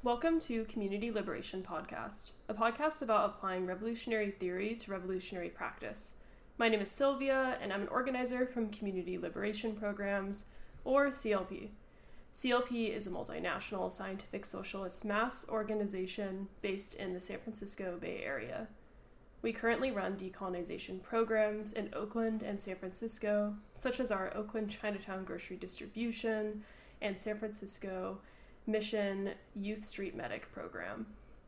Welcome to Community Liberation Podcast, a podcast about applying revolutionary theory to revolutionary practice. My name is Silvia, and I'm an organizer from Community Liberation Programs, or CLP. CLP is a multinational scientific socialist mass organization based in the San Francisco Bay Area. We currently run decolonization programs in Oakland and San Francisco, such as our Oakland Chinatown Grocery Distribution and San Francisco Mission Youth Street Medic program.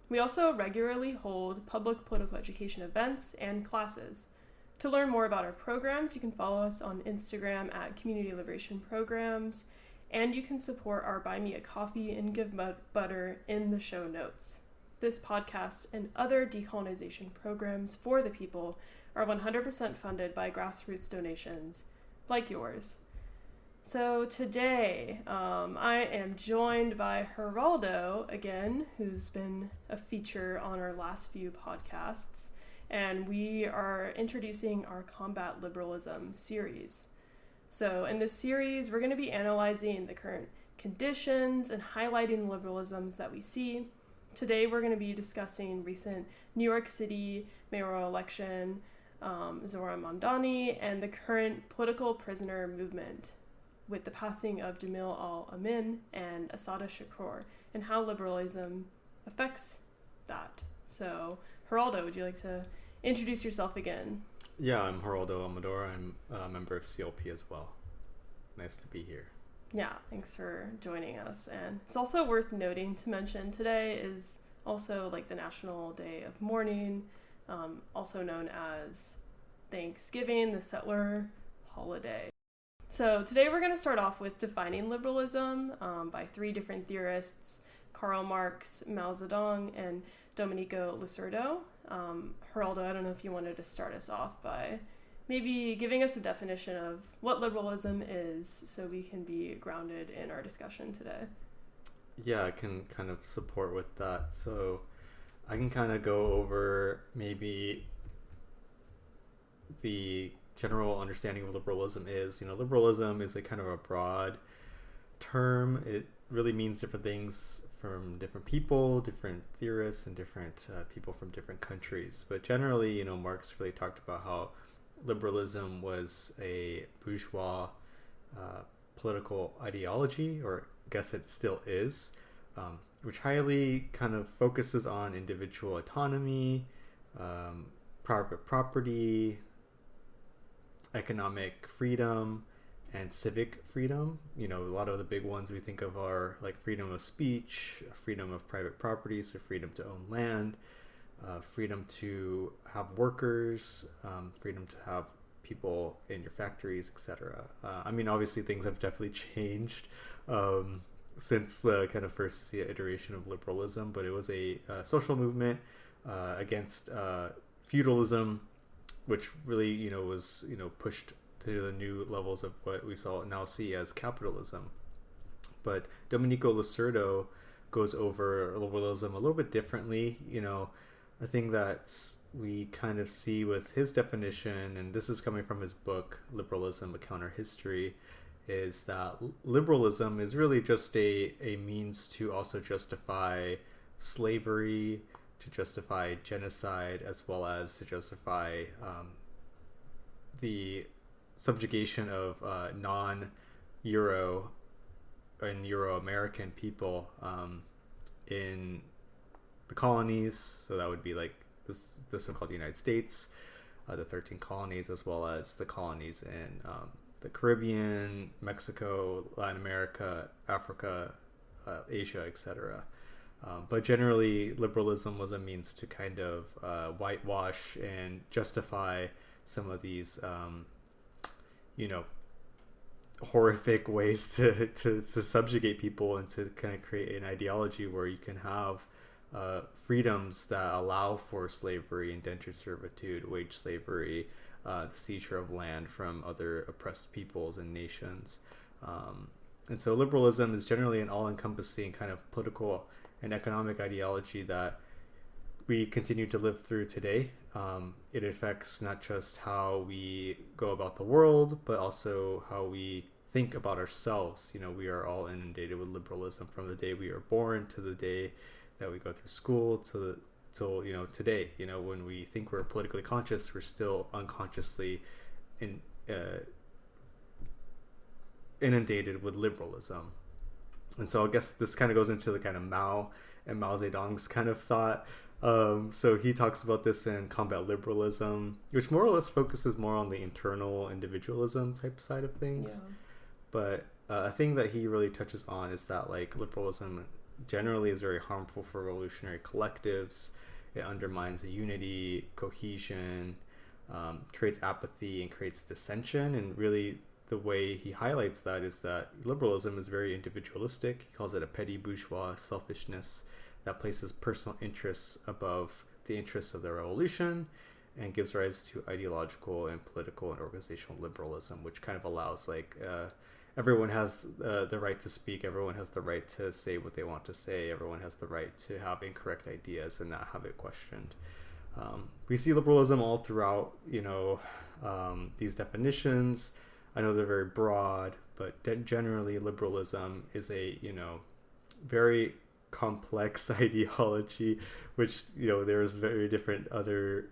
We also regularly hold public political education events and classes. To learn more about our programs, you can follow us on Instagram at Community Liberation Programs, and you can support our Buy Me a Coffee and givebutter in the show notes. This podcast and other decolonization programs for the people are 100% funded by grassroots donations like yours. So today, I am joined by Geraldo again, who's been a feature on our last few podcasts, and we are introducing our Combat Liberalism series. So in this series, we're going to be analyzing the current conditions and highlighting the liberalisms that we see. Today, we're going to be discussing recent New York City mayoral election, Zohran Mamdani, and the current political prisoner movement, with the passing of Jamil Amin and Assata Shakur, and how liberalism affects that. So, Geraldo, would you like to introduce yourself again? Yeah, I'm Geraldo Amador. I'm a member of CLP as well. Nice to be here. Yeah, thanks for joining us. And it's also worth noting to mention today is also like the National Day of Mourning, also known as Thanksgiving, the settler holiday. So today we're going to start off with defining liberalism by three different theorists, Karl Marx, Mao Zedong, and Domenico Lacerdo. Geraldo, I don't know if you wanted to start us off by maybe giving us a definition of what liberalism is so we can be grounded in our discussion today. Yeah, I can kind of support with that. So I can kind of go over maybe the general understanding of liberalism is. Liberalism is a kind of a broad term. It really means different things from different people, different theorists, and different people from different countries. But generally, Marx really talked about how liberalism was a bourgeois political ideology, or I guess it still is, which highly kind of focuses on individual autonomy, private property, economic freedom, and civic freedom. A lot of the big ones we think of are like freedom of speech, freedom of private property, so freedom to own land, freedom to have workers, freedom to have people in your factories, etc. Obviously things have definitely changed since the kind of first iteration of liberalism, but it was a social movement against feudalism, which really, was, pushed to the new levels of what we now see as capitalism. But Domenico Lacerdo goes over liberalism a little bit differently. A thing that we kind of see with his definition, and this is coming from his book, Liberalism, A Counter History, is that liberalism is really just a means to also justify slavery, to justify genocide, as well as to justify the subjugation of non-Euro and Euro-American people in the colonies. So that would be like this one called the United States, the 13 colonies, as well as the colonies in the Caribbean, Mexico, Latin America, Africa, Asia, etc. But generally, liberalism was a means to kind of whitewash and justify some of these, horrific ways to subjugate people, and to kind of create an ideology where you can have freedoms that allow for slavery, indentured servitude, wage slavery, the seizure of land from other oppressed peoples and nations. And so liberalism is generally an all-encompassing kind of political and economic ideology that we continue to live through today. It affects not just how we go about the world, but also how we think about ourselves. We are all inundated with liberalism from the day we are born to the day that we go through school till today. When we think we're politically conscious, we're still unconsciously inundated with liberalism. And so I guess this kind of goes into the kind of Mao and Mao Zedong's kind of thought. So he talks about this in Combat Liberalism, which more or less focuses more on the internal individualism type side of things. Yeah. But a thing that he really touches on is that like liberalism generally is very harmful for revolutionary collectives. It undermines the unity, cohesion, creates apathy, and creates dissension. And really the way he highlights that is that liberalism is very individualistic. He calls it a petty bourgeois selfishness that places personal interests above the interests of the revolution and gives rise to ideological and political and organizational liberalism, which kind of allows everyone has the right to speak, everyone has the right to say what they want to say, everyone has the right to have incorrect ideas and not have it questioned. We see liberalism all throughout, these definitions. I know they're very broad, but generally liberalism is a, very complex ideology, which, there's very different other,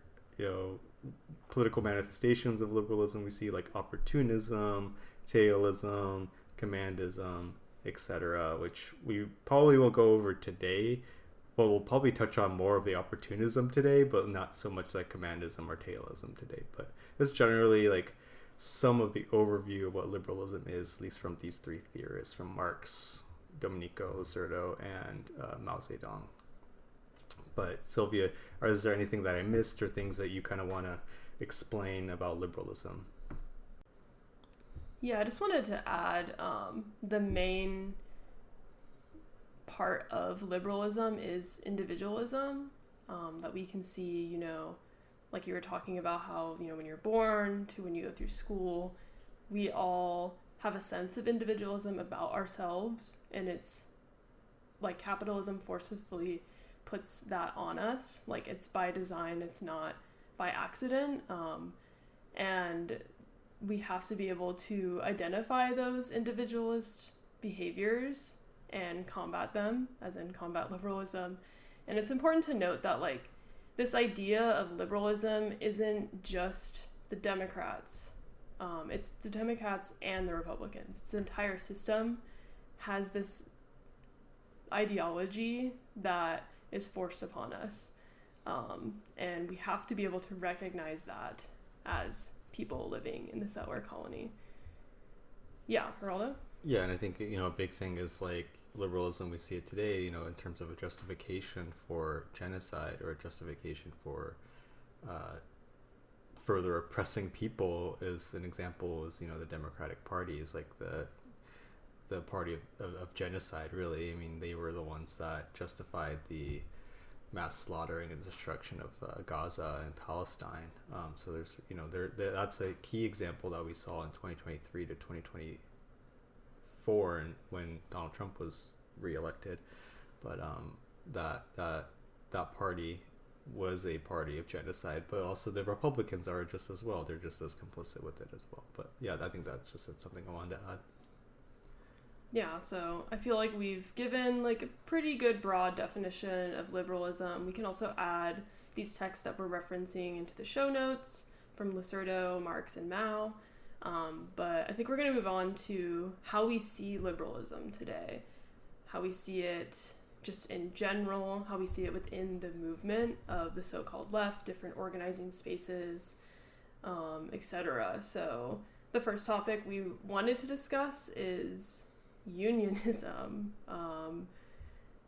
political manifestations of liberalism. We see like opportunism, tailism, commandism, etc., which we probably won't go over today, but we'll probably touch on more of the opportunism today, but not so much like commandism or tailism today. But it's generally like some of the overview of what liberalism is, at least from these three theorists, from Marx, Domenico Lacerdo, and Mao Zedong. But Silvia, is there anything that I missed or things that you kind of want to explain about liberalism? Yeah, I just wanted to add the main part of liberalism is individualism, that we can see, like you were talking about how, when you're born to when you go through school, we all have a sense of individualism about ourselves, and it's like capitalism forcibly puts that on us. Like it's by design, it's not by accident. And we have to be able to identify those individualist behaviors and combat them, as in combat liberalism. And it's important to note that like this idea of liberalism isn't just the Democrats. It's the Democrats and the Republicans. This entire system has this ideology that is forced upon us. And we have to be able to recognize that as people living in the settler colony. Yeah, Geraldo? Yeah, and I think, a big thing is like liberalism, we see it today, in terms of a justification for genocide or a justification for further oppressing people. Is an example is, the Democratic Party is like the party of genocide, really. I mean, they were the ones that justified the mass slaughtering and destruction of Gaza and Palestine. So there's, that's a key example that we saw in 2023 to 2024, and when Donald Trump was reelected. But that party was a party of genocide, but also the Republicans are just as well. They're just as complicit with it as well. But yeah, I think that's just something I wanted to add. Yeah, so I feel like we've given like a pretty good broad definition of liberalism. We can also add these texts that we're referencing into the show notes from Lacerdo, Marx, and Mao. But I think we're going to move on to how we see liberalism today, how we see it just in general, how we see it within the movement of the so-called left, different organizing spaces, etc. So the first topic we wanted to discuss is unionism.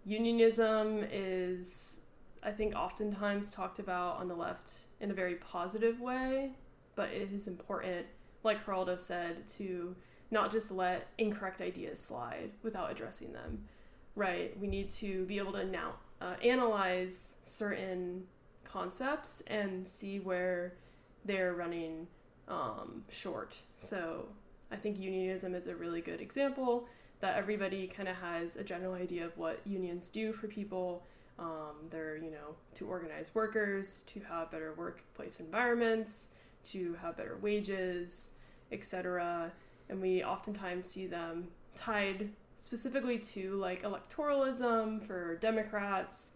Unionism is, I think, oftentimes talked about on the left in a very positive way, but it is important, like Geraldo said, to not just let incorrect ideas slide without addressing them, right? We need to be able to now analyze certain concepts and see where they're running short. So I think unionism is a really good example that everybody kind of has a general idea of what unions do for people. They're, to organize workers, to have better workplace environments, to have better wages, etc. and we oftentimes see them tied specifically to like electoralism for Democrats,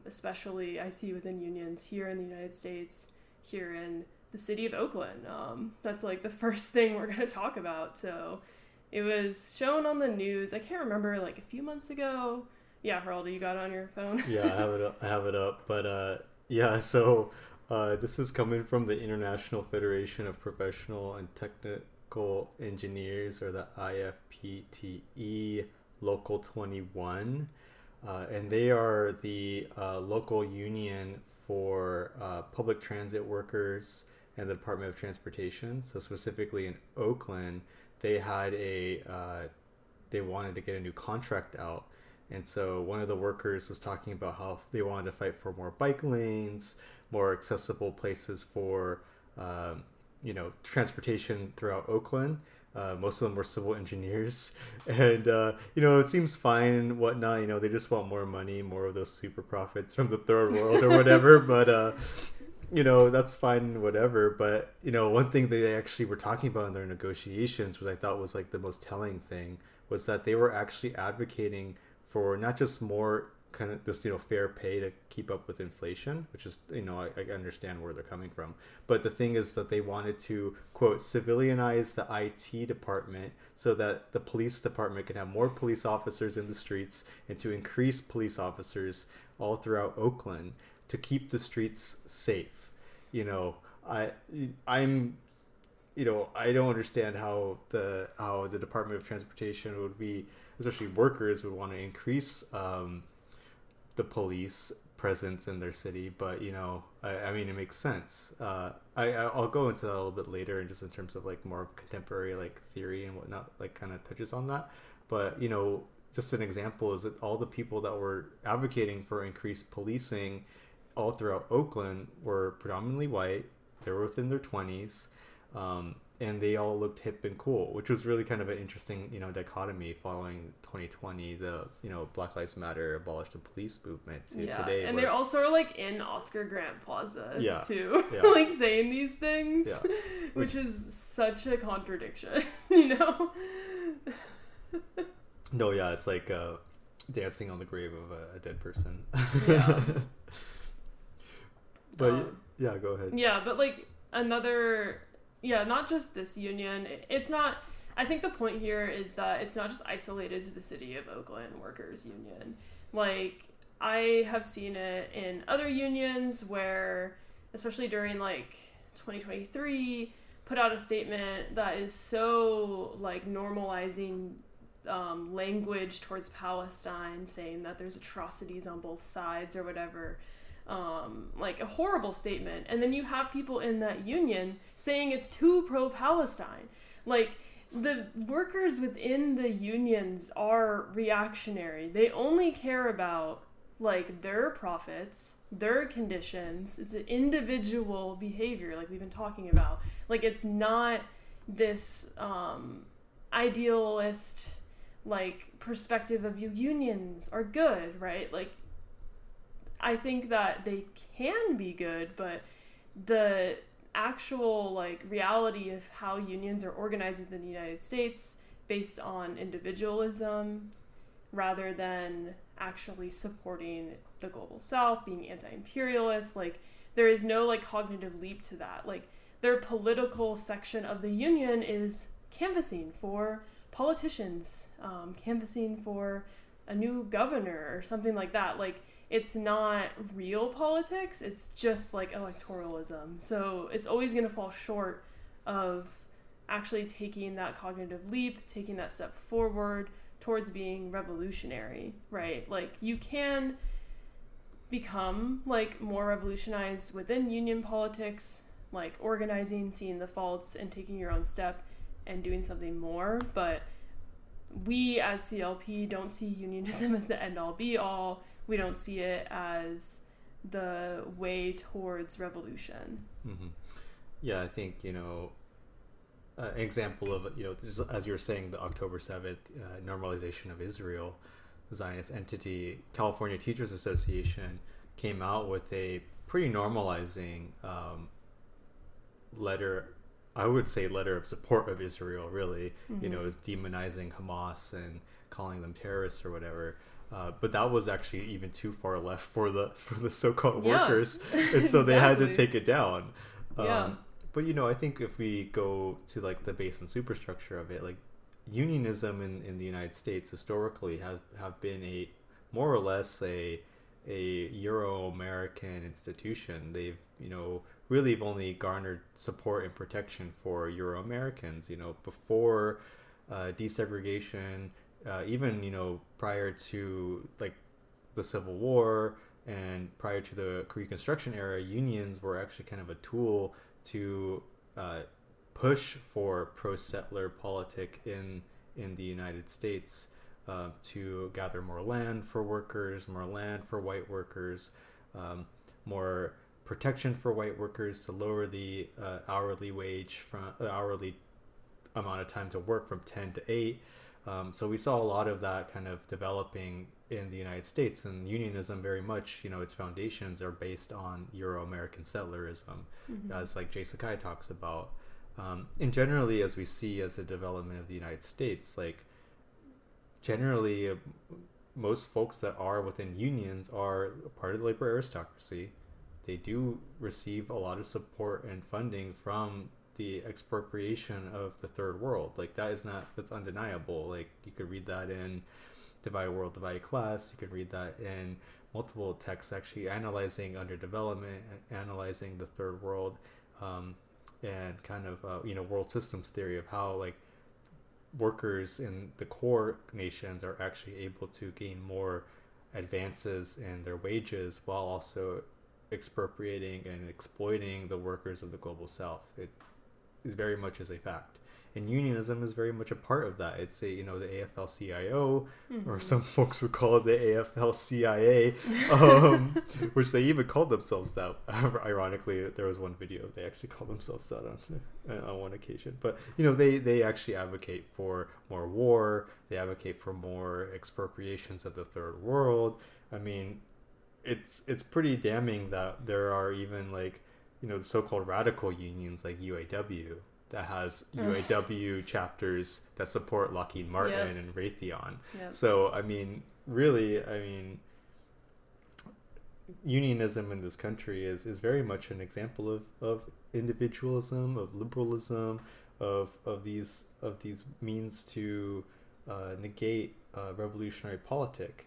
especially I see within unions here in the United States, here in the city of Oakland. That's like the first thing we're going to talk about. So it was shown on the news, I can't remember, like a few months ago. Yeah, Geraldo, you got it on your phone? Yeah, I have it up. But so this is coming from the International Federation of Professional and Technical Engineers, or the IFPTE Local 21. And they are the local union for public transit workers and the Department of Transportation. So specifically in Oakland, they had they wanted to get a new contract out. And so one of the workers was talking about how they wanted to fight for more bike lanes, more accessible places for, transportation throughout Oakland. Most of them were civil engineers, and it seems fine and whatnot. They just want more money, more of those super profits from the third world or whatever. But that's fine, whatever. But one thing they actually were talking about in their negotiations, which I thought was like the most telling thing, was that they were actually advocating for not just more kind of this fair pay to keep up with inflation, which is I understand where they're coming from, but the thing is that they wanted to, quote, civilianize the IT department so that the police department could have more police officers in the streets, and to increase police officers all throughout Oakland to keep the streets safe. I'm I don't understand how the Department of Transportation would be, especially workers, would want to increase the police presence in their city. But I mean, it makes sense. I'll go into that a little bit later, and just in terms of like more contemporary like theory and whatnot, like kind of touches on that. But just an example is that all the people that were advocating for increased policing all throughout Oakland were predominantly white. They were within their 20s. And they all looked hip and cool, which was really kind of an interesting, dichotomy following 2020, the, Black Lives Matter, abolish the police movement to today. And they're also like in Oscar Grant Plaza too, Yeah. like saying these things, which is such a contradiction, No, yeah, it's like dancing on the grave of a dead person. Yeah. But yeah, go ahead. Yeah, but like not just this union. It's not, I think the point here is that it's not just isolated to the City of Oakland Workers Union. Like, I have seen it in other unions where, especially during like 2023, put out a statement that is so like normalizing language towards Palestine, saying that there's atrocities on both sides or whatever. Like a horrible statement, and then you have people in that union saying it's too pro-Palestine. Like, the workers within the unions are reactionary. They only care about like their profits, their conditions. It's an individual behavior, like we've been talking about. Like, it's not this idealist like perspective of unions are good, right? Like, I think that they can be good, but the actual like reality of how unions are organized within the United States based on individualism rather than actually supporting the global South, being anti-imperialist, like there is no like cognitive leap to that. Like, their political section of the union is canvassing for politicians, canvassing for a new governor or something like that. Like, it's not real politics, it's just like electoralism. So it's always going to fall short of actually taking that cognitive leap, taking that step forward towards being revolutionary, right? Like, you can become like more revolutionized within union politics, like organizing, seeing the faults, and taking your own step and doing something more. But we as CLP don't see unionism as the end-all be-all. We don't see it as the way towards revolution. Mm-hmm. Yeah, I think, an example of, as you were saying, the October 7th normalization of Israel, the Zionist entity, California Teachers Association came out with a pretty normalizing letter I would say letter of support of Israel, really, is demonizing Hamas and calling them terrorists or whatever. But that was actually even too far left for the so-called workers, and so they had to take it down. But I think if we go to like the base and superstructure of it, like unionism in the United States historically have been a more or less a Euro-American institution. They've really have only garnered support and protection for Euro-Americans. Before desegregation, even prior to like the Civil War and prior to the Reconstruction era, unions were actually kind of a tool to push for pro-settler politic in the United States, to gather more land for workers, more land for white workers, more protection for white workers, to lower the hourly wage from hourly amount of time to work from 10 to 8. So we saw a lot of that kind of developing in the United States, and unionism very much, its foundations are based on Euro-American settlerism, as like Jay Sakai talks about. And generally, as we see as the development of the United States, like generally most folks that are within unions are part of the labor aristocracy. They do receive a lot of support and funding from the expropriation of the third world. Like that's undeniable. Like you could read that in Divided World, Divided Class. You could read that in multiple texts actually analyzing underdevelopment, analyzing the third world, and kind of world systems theory of how like workers in the core nations are actually able to gain more advances in their wages while also expropriating and exploiting the workers of the global south. It is very much as a fact, and unionism is very much a part of that. It's the AFL-CIO, or some folks would call it the AFL-CIA, which they even called themselves that. Ironically, there was one video they actually called themselves that on one occasion. But they actually advocate for more war. They advocate for more expropriations of the third world. I mean, it's pretty damning that there are even like the so-called radical unions like UAW that has UAW chapters that support Lockheed Martin and Raytheon. So I mean, really, unionism in this country is very much an example of individualism, of liberalism, of these means to negate revolutionary politic.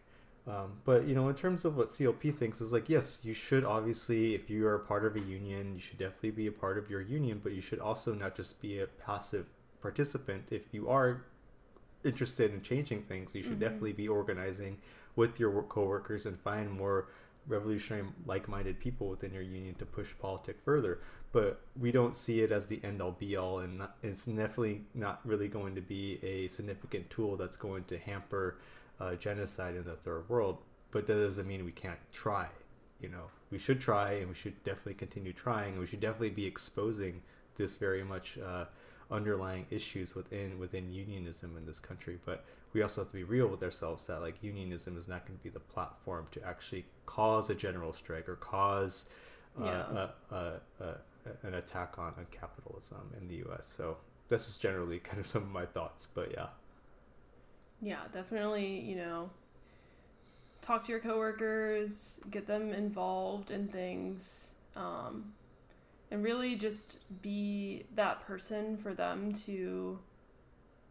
But in terms of what COP thinks is like, yes, you should obviously, if you are a part of a union, you should definitely be a part of your union, but you should also not just be a passive participant. If you are interested in changing things, you should definitely be organizing with your coworkers and find more revolutionary, like-minded people within your union to push politics further. But we don't see it as the end-all be-all, and it's definitely not really going to be a significant tool that's going to hamper genocide in the third world. But that doesn't mean we can't try. We should try, and we should definitely continue trying, and we should definitely be exposing this very much underlying issues within unionism in this country. But we also have to be real with ourselves that like unionism is not going to be the platform to actually cause a general strike or cause an attack on capitalism in the US. So that's just generally kind of some of my thoughts. But yeah, definitely, talk to your coworkers, get them involved in things, and really just be that person for them to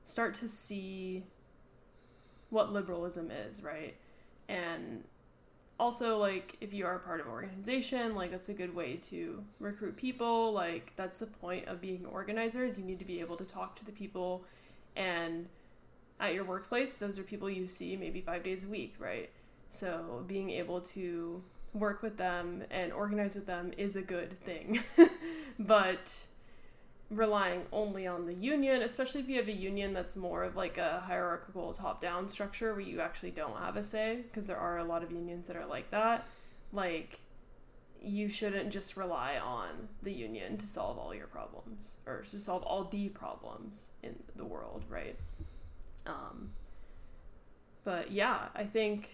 start to see what liberalism is, right? And also, like, if you are a part of an organization, like, that's a good way to recruit people. Like, that's the point of being organizers. You need to be able to talk to the people, and at your workplace, those are people you see maybe 5 days a week, right? So being able to work with them and organize with them is a good thing. But relying only on the union, especially if you have a union that's more of like a hierarchical top-down structure where you actually don't have a say, because there are a lot of unions that are like that, like, you shouldn't just rely on the union to solve all your problems, or to solve all the problems in the world, right? But yeah, I think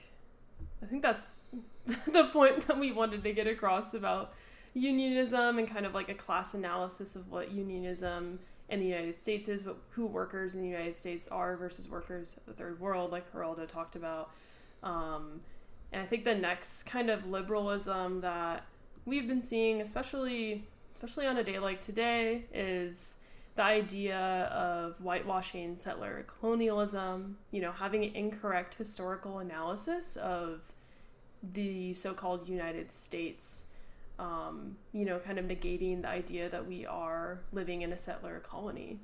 that's the point that we wanted to get across about unionism and kind of like a class analysis of what unionism in the United States is, who workers in the United States are versus workers of the third world, like Geraldo talked about. And I think the next kind of liberalism that we've been seeing, especially on a day like today, is the idea of whitewashing settler colonialism, having an incorrect historical analysis of the so-called United States, kind of negating the idea that we are living in a settler colony.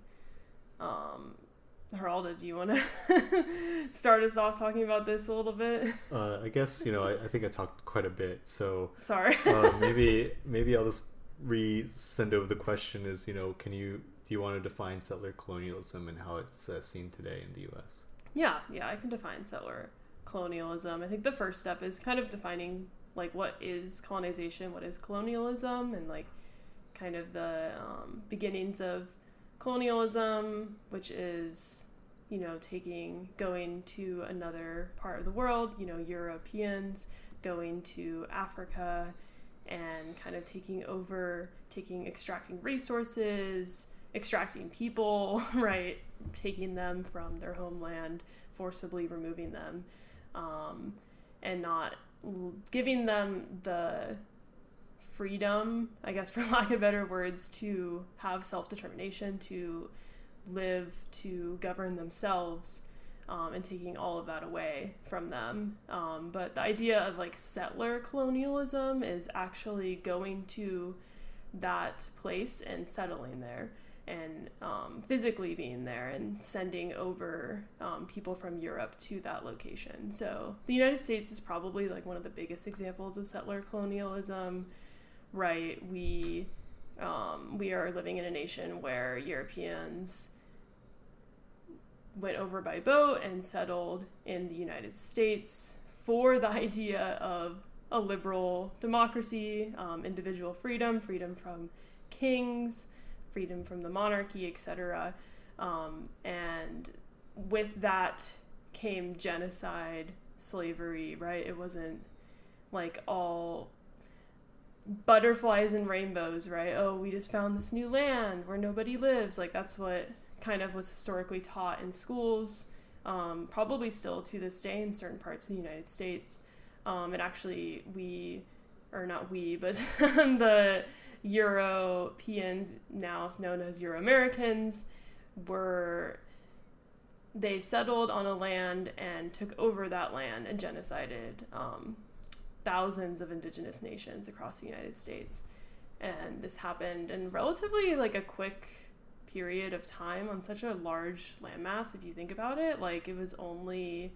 Geraldo, do you want to start us off talking about this a little bit? I guess, I think I talked quite a bit, so sorry. maybe I'll just send over the question is, do you want to define settler colonialism and how it's seen today in the U.S.? Yeah, I can define settler colonialism. I think the first step is kind of defining like what is colonization, what is colonialism, and like kind of the beginnings of colonialism, which is going to another part of the world, Europeans going to Africa and kind of extracting resources, extracting people, right, taking them from their homeland, forcibly removing them, and not giving them the freedom, I guess for lack of better words, to have self-determination, to live, to govern themselves, and taking all of that away from them. But the idea of like settler colonialism is actually going to that place and settling there, and physically being there and sending over people from Europe to that location. So the United States is probably like one of the biggest examples of settler colonialism, right? We are living in a nation where Europeans went over by boat and settled in the United States for the idea of a liberal democracy, individual freedom from kings, freedom from the monarchy, etc. And with that came genocide, slavery, right? It wasn't like all butterflies and rainbows, right? Oh, we just found this new land where nobody lives. Like that's what kind of was historically taught in schools, probably still to this day in certain parts of the United States. And actually the Europeans, now known as Euro-Americans, they settled on a land and took over that land and genocided thousands of indigenous nations across the United States. And this happened in relatively like a quick period of time on such a large landmass. If you think about it, like it was only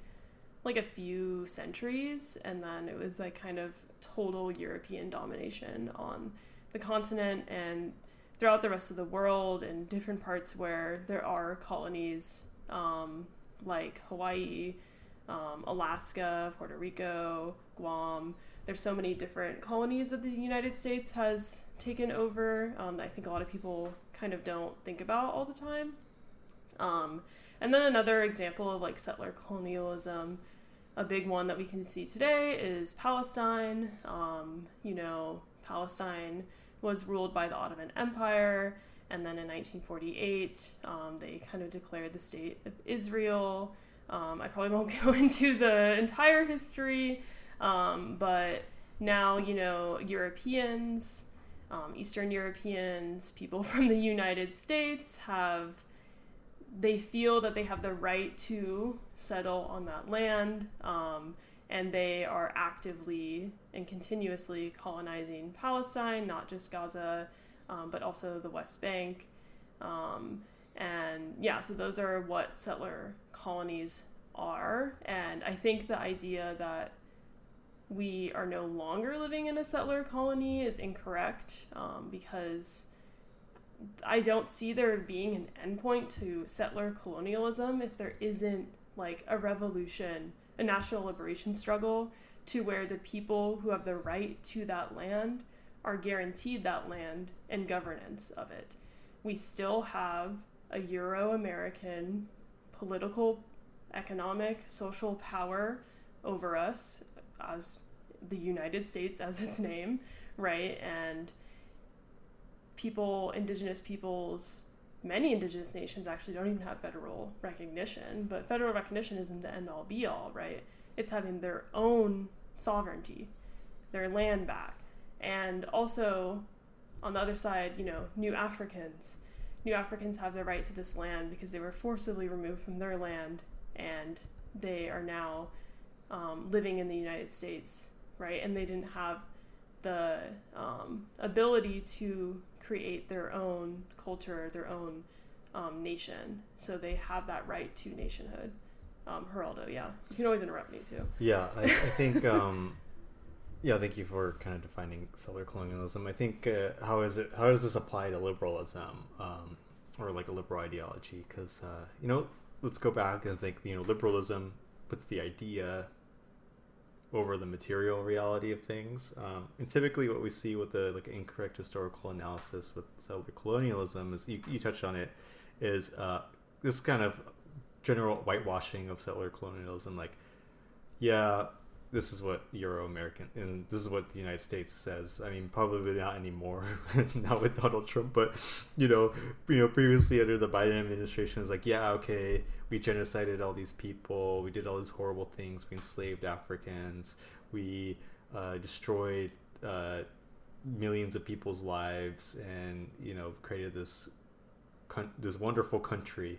like a few centuries, and then it was like kind of total European domination on the continent and throughout the rest of the world, and different parts where there are colonies, like Hawaii, Alaska, Puerto Rico, Guam. There's so many different colonies that the United States has taken over that I think a lot of people kind of don't think about all the time. And then another example of like settler colonialism, a big one that we can see today is Palestine. Palestine was ruled by the Ottoman Empire, and then in 1948, they kind of declared the state of Israel. I probably won't go into the entire history, but now, Europeans, Eastern Europeans, people from the United States they feel that they have the right to settle on that land, and they are actively and continuously colonizing Palestine, not just Gaza, but also the West Bank. So those are what settler colonies are. And I think the idea that we are no longer living in a settler colony is incorrect, because I don't see there being an endpoint to settler colonialism if there isn't like a revolution, a national liberation struggle, to where the people who have the right to that land are guaranteed that land and governance of it. We still have a Euro-American political, economic, social power over us as the United States, as its name, right? And indigenous peoples, many indigenous nations actually don't even have federal recognition, but federal recognition isn't the end all be all, right? It's having their own sovereignty, their land back. And also, on the other side, New Africans have the right to this land because they were forcibly removed from their land, and they are now living in the United States, right? And they didn't have the ability to create their own culture, their own nation. So they have that right to nationhood. Geraldo, yeah. You can always interrupt me too. Yeah, I think, thank you for kind of defining settler colonialism. I think, how does this apply to liberalism, or like a liberal ideology? Because, let's go back and think, liberalism puts the idea over the material reality of things. And typically what we see with the incorrect historical analysis with settler colonialism is, you touched on it, is this kind of general whitewashing of settler colonialism. This is what Euro-American, and this is what the United States says. I mean, probably not anymore now with Donald Trump, but previously under the Biden administration, is okay, we genocided all these people, we did all these horrible things, we enslaved Africans, we destroyed millions of people's lives, and created this wonderful country.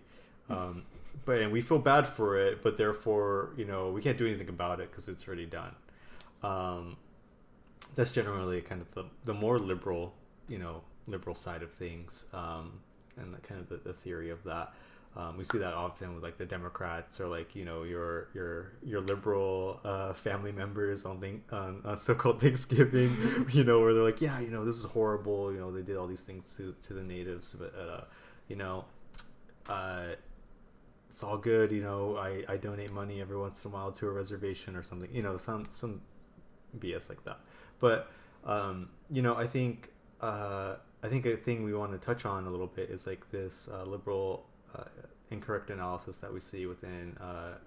And we feel bad for it, but therefore, we can't do anything about it because it's already done. That's generally kind of the more liberal side of things, and the kind of the theory of that. We see that often with the Democrats, or your liberal family members on so-called Thanksgiving, where they're this is horrible. They did all these things to the natives, but it's all good, I donate money every once in a while to a reservation or something, some BS like that. But I think a thing we want to touch on a little bit is this liberal incorrect analysis that we see within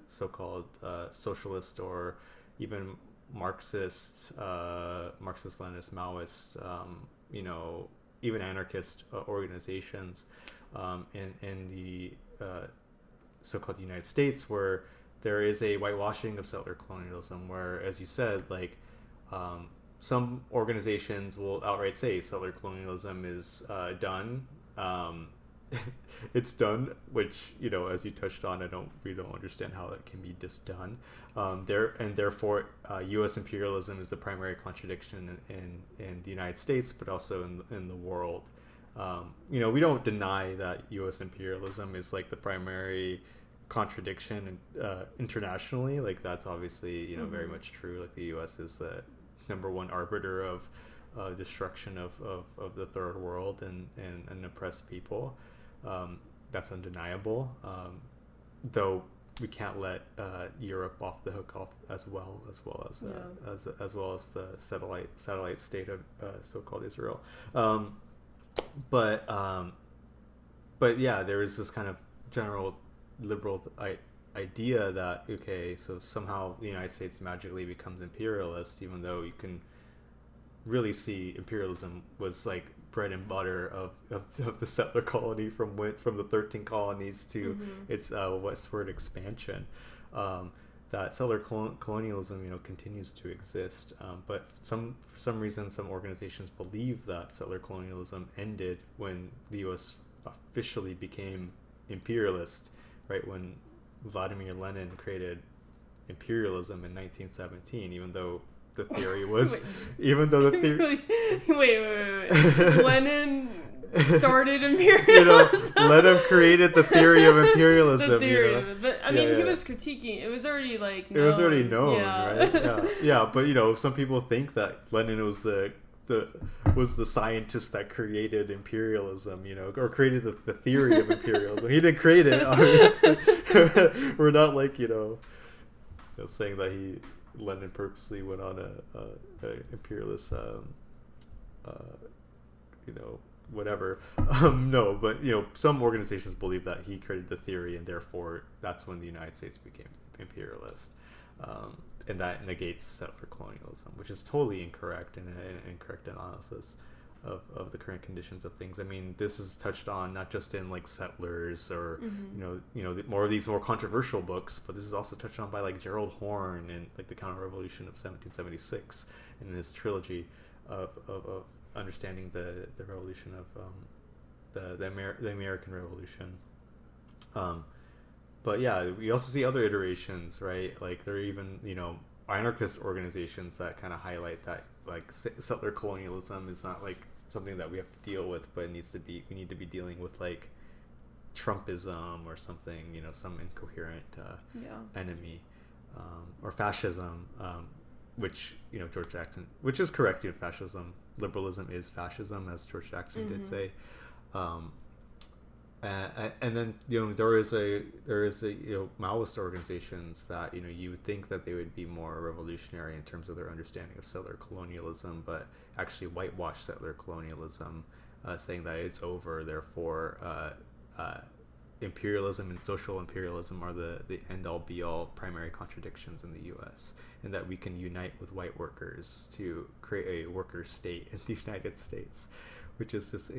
so-called socialist or even Marxist, Leninist, Maoist, even anarchist organizations in the so-called United States, where there is a whitewashing of settler colonialism, where, as you said, some organizations will outright say settler colonialism is done. It's done, which, as you touched on, we don't understand how that can be just done. Therefore, U.S. imperialism is the primary contradiction in the United States, but also in the world. We don't deny that U.S. imperialism is the primary contradiction internationally. That's obviously very much true. The U.S. is the number one arbiter of destruction of the third world and oppressed people. That's undeniable. Though we can't let Europe off the hook as well as the satellite state of so-called Israel. But yeah, there is this kind of general liberal idea that, okay, so somehow the United States magically becomes imperialist, even though you can really see imperialism was bread and butter of the settler colony from the 13 colonies to its westward expansion. That settler colonialism, continues to exist, but for some reason, some organizations believe that settler colonialism ended when the U.S. officially became imperialist, right? When Vladimir Lenin created imperialism in 1917, even though the theory was, wait. Lenin started imperialism. Lenin created the theory of imperialism. The theory of it. But I mean, he was critiquing. It was already known. It was already known, right? Yeah. But some people think that Lenin was the scientist that created imperialism, or created the theory of imperialism. He didn't create it, obviously. We're not saying that Lenin purposely went on a imperialist, whatever. No, but some organizations believe that he created the theory, and therefore that's when the United States became imperialist. And that negates settler colonialism, which is totally incorrect and an incorrect analysis of the current conditions of things. I mean, this is touched on not just in like Settlers or more of these more controversial books, but this is also touched on by like Gerald Horne and like the Counter-Revolution of 1776 in his trilogy of understanding the revolution of the American Revolution. But yeah, we also see other iterations, right? Like there are even, anarchist organizations that kind of highlight that like settler colonialism is not like something that we have to deal with, but we need to be dealing with like Trumpism or something, some incoherent enemy, or fascism, which, George Jackson, which is correct, fascism, liberalism is fascism, as George Jackson did say. And then there is a Maoist organizations that you would think that they would be more revolutionary in terms of their understanding of settler colonialism, but actually whitewash settler colonialism, saying that it's over. Therefore, imperialism and social imperialism are the end all be all primary contradictions in the U.S., and that we can unite with white workers to create a worker state in the United States, which is just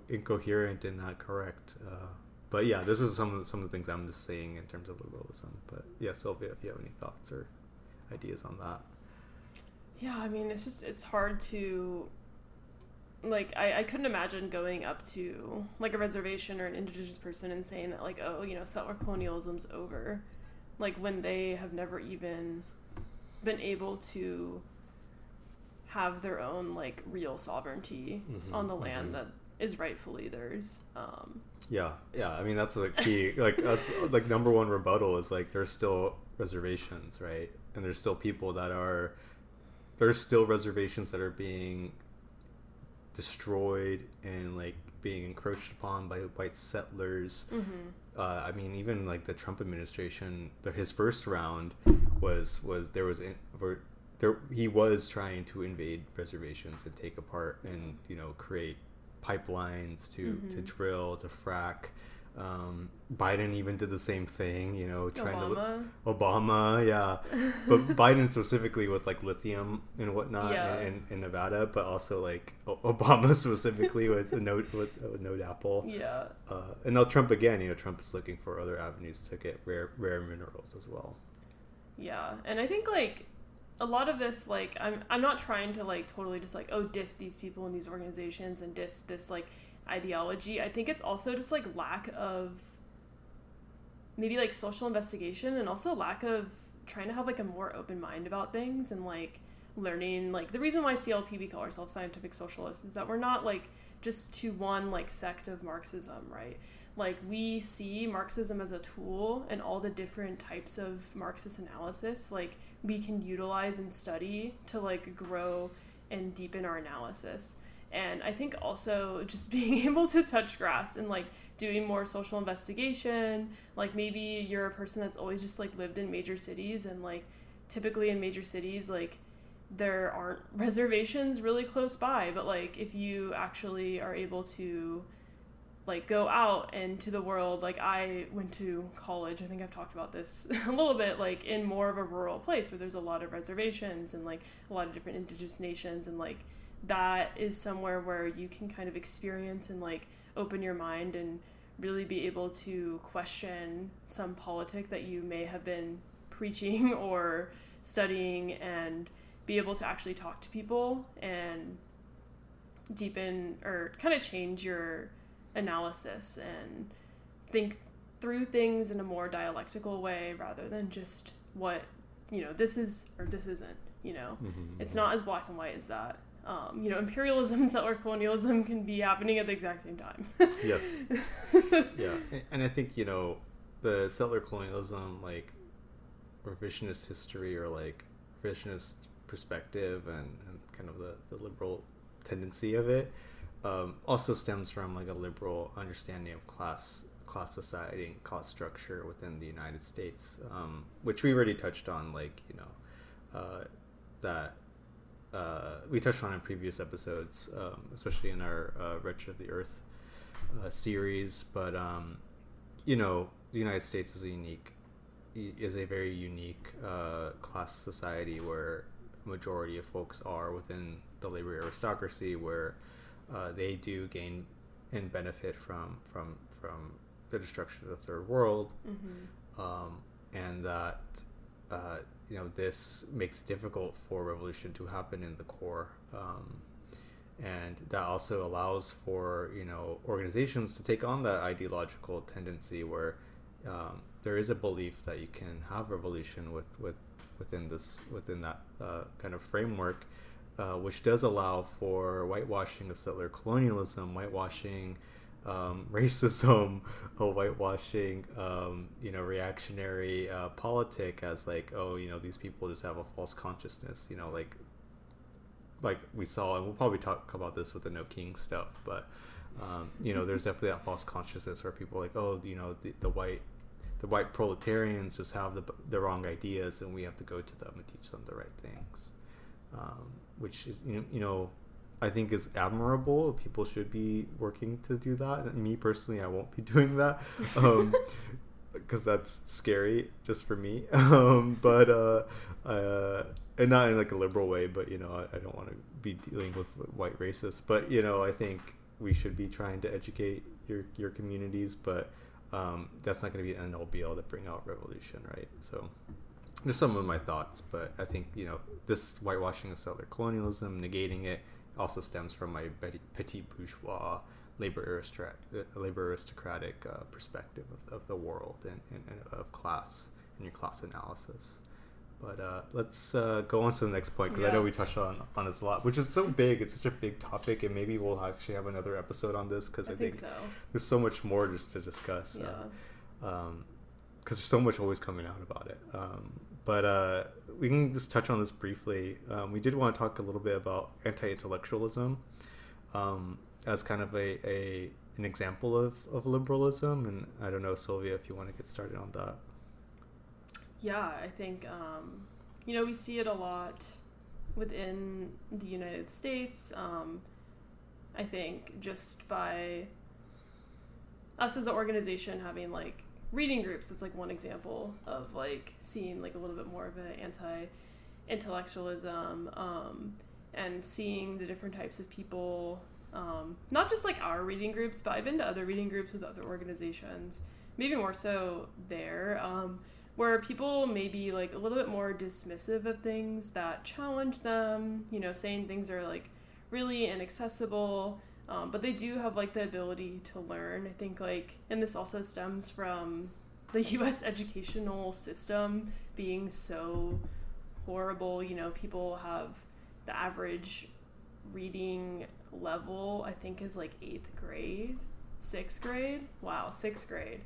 incoherent and not correct. But yeah, this is some of the things I'm just saying in terms of liberalism. But yeah, Sylvia, if you have any thoughts or ideas on that. Yeah, I mean, it's hard to, like, I couldn't imagine going up to, like, a reservation or an indigenous person and saying that, like, oh, settler colonialism's over. Like, when they have never even been able to have their own, like, real sovereignty on the land that is rightfully theirs. Yeah, I mean, that's the key. Like, that's, like, number one rebuttal is, like, there's still reservations, right? And there's still people there's still reservations that are being destroyed and, like, being encroached upon by white settlers. I mean, even, like, the Trump administration, his first round he was trying to invade reservations and take apart and create pipelines to drill, to frack. Biden even did the same thing, Obama, yeah. But Biden specifically with like lithium and whatnot in Nevada, but also like Obama specifically with Node Apple. Yeah. And now Trump again, Trump is looking for other avenues to get rare minerals as well. Yeah, and I think like a lot of this, like, I'm not trying to like totally just like diss these people in these organizations and diss this like ideology. I think it's also just like lack of maybe like social investigation, and also lack of trying to have like a more open mind about things and like learning. Like the reason why CLP, we call ourselves scientific socialists, is that we're not like just to one like sect of Marxism, right? Like we see Marxism as a tool, and all the different types of Marxist analysis like we can utilize and study to like grow and deepen our analysis. And I think also just being able to touch grass and like doing more social investigation, like maybe you're a person that's always just like lived in major cities, and like typically in major cities like there aren't reservations really close by, but like if you actually are able to like go out into the world, like I went to college, I think I've talked about this a little bit, like in more of a rural place where there's a lot of reservations and like a lot of different indigenous nations, and like that is somewhere where you can kind of experience and like open your mind and really be able to question some politic that you may have been preaching or studying, and be able to actually talk to people and deepen or kind of change your analysis and think through things in a more dialectical way, rather than just what this is or this isn't. It's not as black and white as that. Imperialism and settler colonialism can be happening at the exact same time. Yes. Yeah. And I think, the settler colonialism, like revisionist history or like revisionist perspective and kind of the liberal tendency of it, also stems from like a liberal understanding of class society and class structure within the United States, which we already touched on, like, that we touched on in previous episodes, especially in our Wretched of the Earth series. But the United States is a unique is a very unique class society where a majority of folks are within the labor aristocracy, where they do gain and benefit from the destruction of the third world, and that this makes it difficult for revolution to happen in the core, and that also allows for organizations to take on that ideological tendency where there is a belief that you can have revolution within that kind of framework, which does allow for whitewashing of settler colonialism, whitewashing racism, whitewashing reactionary politic as like, these people just have a false consciousness, like we saw, and we'll probably talk about this with the No King stuff, but there's definitely that false consciousness where people are like, the white proletarians just have the wrong ideas, and we have to go to them and teach them the right things, which is I think is admirable. People should be working to do that. And me personally, I won't be doing that because that's scary just for me. But and not in like a liberal way, but I don't want to be dealing with white racists. But I think we should be trying to educate your communities, but that's not going to be an end all be all to bring out revolution, right? So just some of my thoughts, but I think this whitewashing of settler colonialism, negating it, also stems from my petit bourgeois labor aristocratic perspective of the world and of class and your class analysis. But let's go on to the next point, because I know we touched on this a lot, which is so big. It's such a big topic, and maybe we'll actually have another episode on this, because I think so. There's so much more just to discuss. Because there's so much always coming out about it. But we can just touch on this briefly. We did want to talk a little bit about anti-intellectualism as kind of an example of liberalism. And I don't know, Silvia, if you want to get started on that. Yeah, I think, we see it a lot within the United States. I think just by us as an organization having, like, reading groups, that's, like, one example of, like, seeing, like, a little bit more of an anti-intellectualism, and seeing the different types of people, not just, like, our reading groups, but I've been to other reading groups with other organizations, maybe more so there, where people may be, like, a little bit more dismissive of things that challenge them, saying things are, like, really inaccessible, but they do have, like, the ability to learn. I think, like, and this also stems from the U.S. educational system being so horrible. People have the average reading level, I think, is, like, 6th grade. Wow, 6th grade.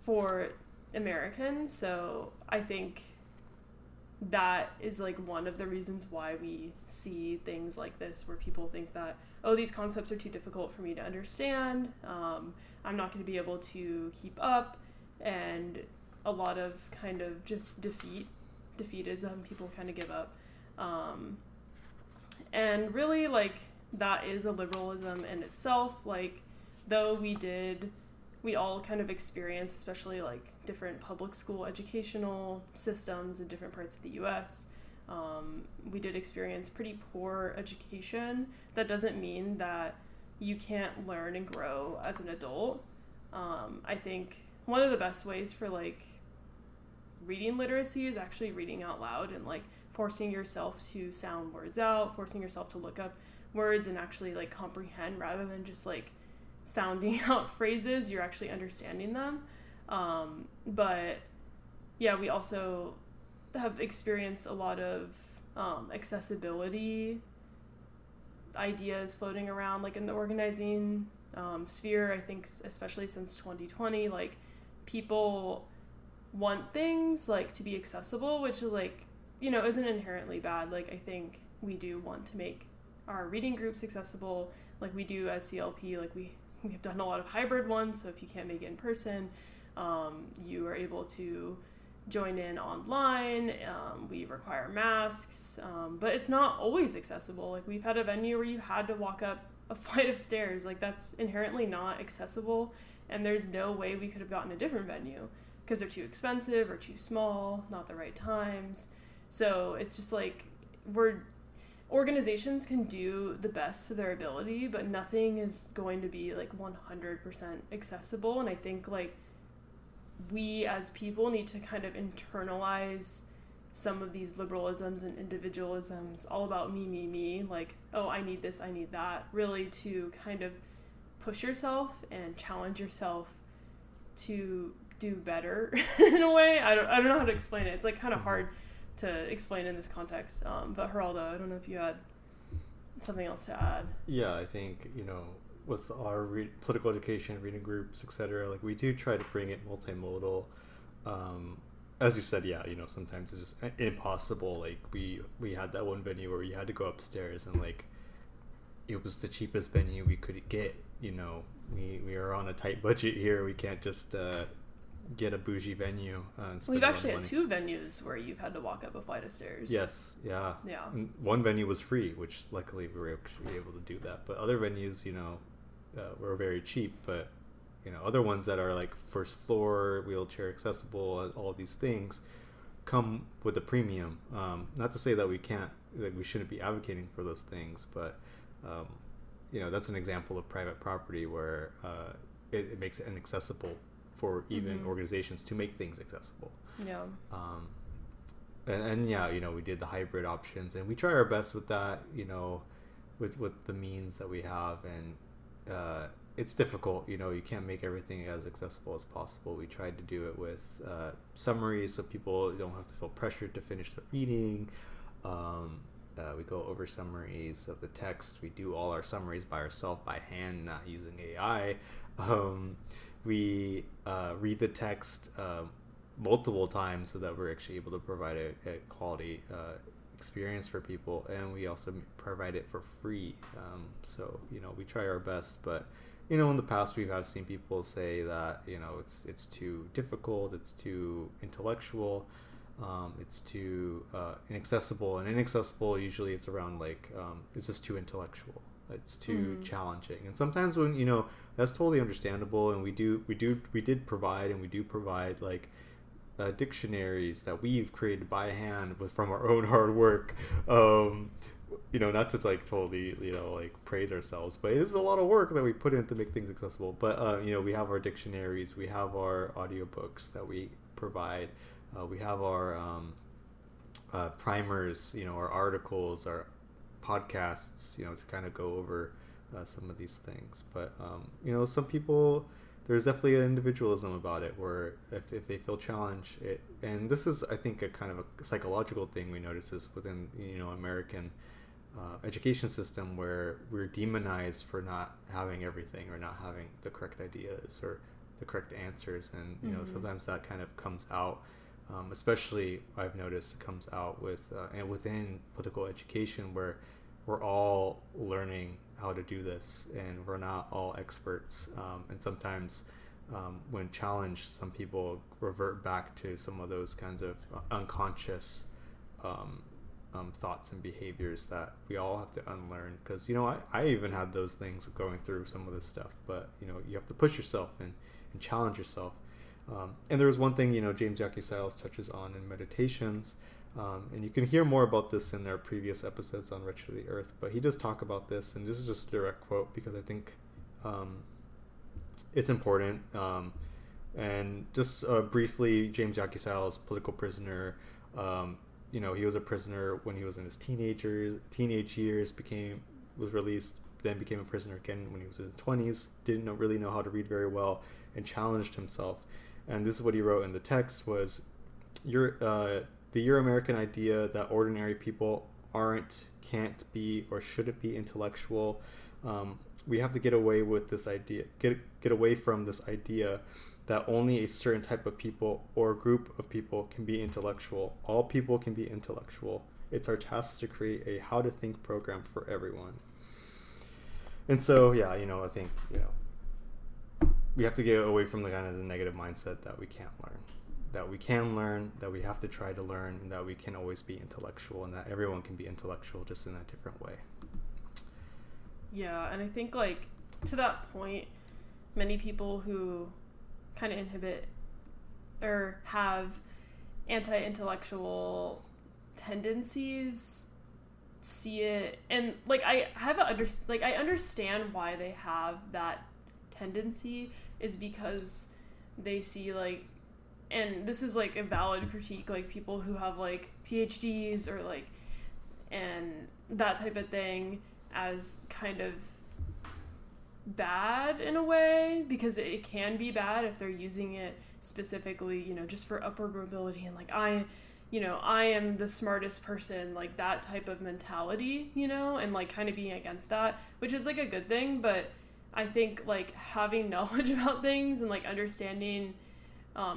For Americans. So I think that is, like, one of the reasons why we see things like this, where people think that, these concepts are too difficult for me to understand, I'm not going to be able to keep up, and a lot of kind of just defeatism, people kind of give up, and really, like, that is a liberalism in itself. Like, though we all kind of experience, especially, like, different public school educational systems in different parts of the U.S. We did experience pretty poor education. That doesn't mean that you can't learn and grow as an adult. I think one of the best ways for, like, reading literacy is actually reading out loud and, like, forcing yourself to sound words out, forcing yourself to look up words and actually, like, comprehend, rather than just, like, sounding out phrases. You're actually understanding them. But yeah, we also have experienced a lot of accessibility ideas floating around, like, in the organizing sphere. I think especially since 2020, like, people want things, like, to be accessible, which is, like, isn't inherently bad. Like, I think we do want to make our reading groups accessible, like we do as CLP. Like, we've done a lot of hybrid ones, so if you can't make it in person, you are able to join in online. We require masks, but it's not always accessible. Like, we've had a venue where you had to walk up a flight of stairs. Like, that's inherently not accessible, and there's no way we could have gotten a different venue. because they're too expensive or too small, not the right times. So it's just like organizations can do the best to their ability, but nothing is going to be like 100% accessible. And I think like we as people need to kind of internalize some of these liberalisms and individualisms, all about me, like, oh, I need this, I need that, really to kind of push yourself and challenge yourself to do better in a way. I don't know how to explain it. It's like kind of hard to explain in this context. But Geraldo, I don't know if you had something else to add. Yeah, I think, with our political education, reading groups, etc., like we do try to bring it multimodal. As you said, yeah, sometimes it's just impossible. Like we had that one venue where we had to go upstairs, and like it was the cheapest venue we could get. We are on a tight budget here. We can't just get a bougie venue. We've actually had 2 venues where you've had to walk up a flight of stairs. Yes, yeah. And one venue was free, which luckily we were actually able to do that. But other venues, were very cheap. But other ones that are like first floor, wheelchair accessible, all of these things come with a premium. Not to say that we shouldn't be advocating for those things, but that's an example of private property where it makes it inaccessible for even organizations to make things accessible. Yeah. And yeah, we did the hybrid options, and we try our best with that, with the means that we have, and it's difficult. You can't make everything as accessible as possible. We tried to do it with summaries, so people don't have to feel pressured to finish the reading. We go over summaries of the text. We do all our summaries by ourselves, by hand, not using AI. We read the text multiple times so that we're actually able to provide a quality experience for people, and we also provide it for free. So we try our best, but in the past we have seen people say that it's too difficult, it's too intellectual, it's too inaccessible. And inaccessible, usually it's around like it's just too intellectual, it's too challenging. And sometimes when that's totally understandable, and we did provide, and we do provide like dictionaries that we've created by hand from our own hard work. Not to like totally like praise ourselves, but it is a lot of work that we put in to make things accessible. But we have our dictionaries, we have our audiobooks that we provide, we have our primers, our articles, our podcasts, to kind of go over some of these things. But some people, there's definitely an individualism about it, where if they feel challenged, and this is, I think, a kind of a psychological thing we notice is within American education system, where we're demonized for not having everything, or not having the correct ideas or the correct answers. And sometimes that kind of comes out, especially I've noticed it comes out with and within political education, where we're all learning how to do this, and we're not all experts. And sometimes when challenged, some people revert back to some of those kinds of unconscious thoughts and behaviors that we all have to unlearn. Because I even had those things going through some of this stuff, but you have to push yourself and challenge yourself. And there's one thing James Yaki Stiles touches on in Meditations, and you can hear more about this in our previous episodes on Wretched of the Earth, but he does talk about this, and this is just a direct quote because I think it's important. And just briefly, James Yaki Stiles, political prisoner. He was a prisoner when he was in his teenage years, was released, then became a prisoner again when he was in his 20s, didn't really know how to read very well, and challenged himself. And this is what he wrote in the text was, the Euro-American idea that ordinary people can't be, or shouldn't be intellectual. We have to get away with this idea, get away from this idea that only a certain type of people or group of people can be intellectual. All people can be intellectual. It's our task to create a how to think program for everyone. And so, yeah, I think, we have to get away from the kind of the negative mindset that we can't learn. That we can learn, that we have to try to learn, and that we can always be intellectual, and that everyone can be intellectual, just in a different way. Yeah, and I think, like, to that point, many people who kind of inhibit or have anti-intellectual tendencies see it, and like I understand why they have that tendency, is because they see like, and this is like a valid critique, like people who have like PhDs or like and that type of thing as kind of bad in a way, because it can be bad if they're using it specifically, you know, just for upward mobility and like I am the smartest person, like that type of mentality, you know, and like kind of being against that, which is like a good thing. But I think like having knowledge about things and like understanding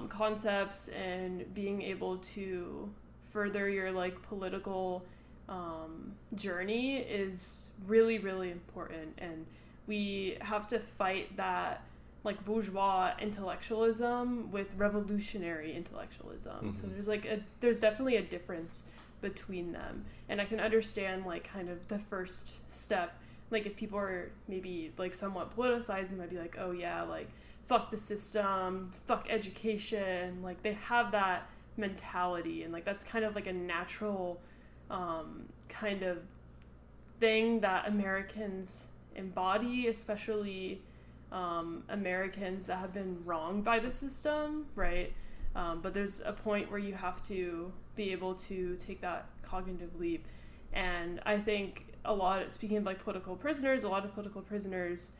concepts and being able to further your like political journey is really, really important. And we have to fight that like bourgeois intellectualism with revolutionary intellectualism. So there's definitely a difference between them. And I can understand like kind of the first step, like if people are maybe like somewhat politicized, they might be like, oh yeah, like fuck the system, fuck education, like they have that mentality, and like that's kind of like a natural kind of thing that Americans embody, especially Americans that have been wronged by the system, right? But there's a point where you have to be able to take that cognitive leap. And I think speaking of like political prisoners, a lot of political prisoners,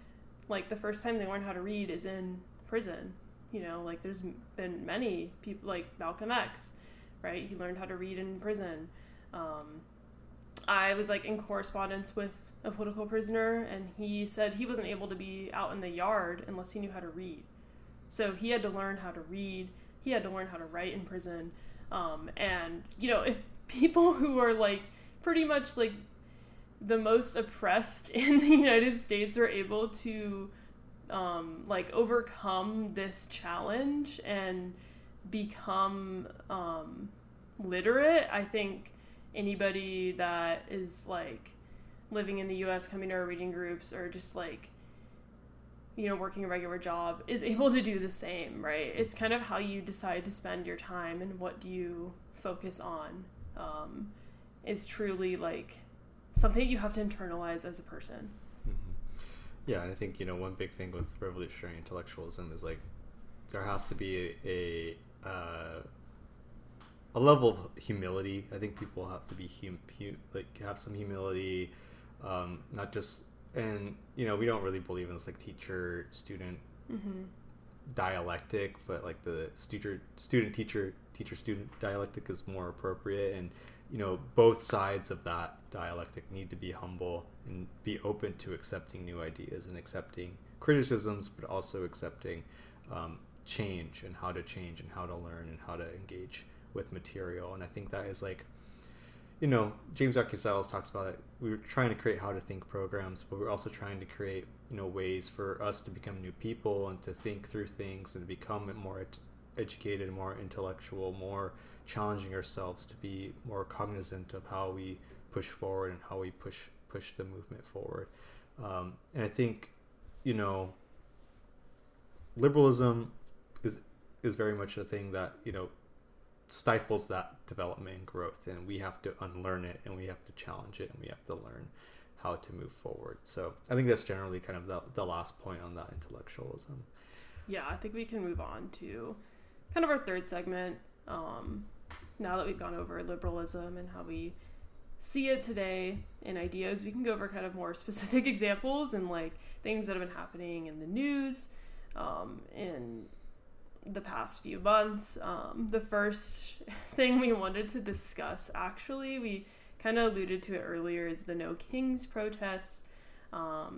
like the first time they learn how to read is in prison. You know, like there's been many people like Malcolm X, right? He learned how to read in prison. I was like in correspondence with a political prisoner, and he said he wasn't able to be out in the yard unless he knew how to read. So he had to learn how to read. He had to learn how to write in prison. And, you know, if people who are like pretty much like the most oppressed in the United States are able to like overcome this challenge and become literate, I think anybody that is like living in the US, coming to our reading groups, or just like, you know, working a regular job is able to do the same, right? It's kind of how you decide to spend your time and what do you focus on is truly like something you have to internalize as a person. Yeah, and I think, you know, one big thing with revolutionary intellectualism is like there has to be a level of humility. I think people have to be have some humility, not just, and you know, we don't really believe in this like teacher student dialectic, but like the student teacher student dialectic is more appropriate. And you know, both sides of that dialectic need to be humble and be open to accepting new ideas and accepting criticisms, but also accepting change and how to learn and how to engage with material. And I think that is like, you know, James Arcusales talks about it. We were trying to create how to think programs, but we're also trying to create, you know, ways for us to become new people and to think through things and become more educated, more intellectual, more challenging ourselves to be more cognizant of how we push forward and how we push the movement forward. And I think, you know, liberalism is very much a thing that, you know, stifles that development and growth, and we have to unlearn it, and we have to challenge it, and we have to learn how to move forward. So I think that's generally kind of the last point on that intellectualism. Yeah, I think we can move on to kind of our third segment. Now that we've gone over liberalism and how we see it today in ideas, we can go over kind of more specific examples and like things that have been happening in the news in the past few months. The first thing we wanted to discuss, actually, we kind of alluded to it earlier, is the No Kings protests,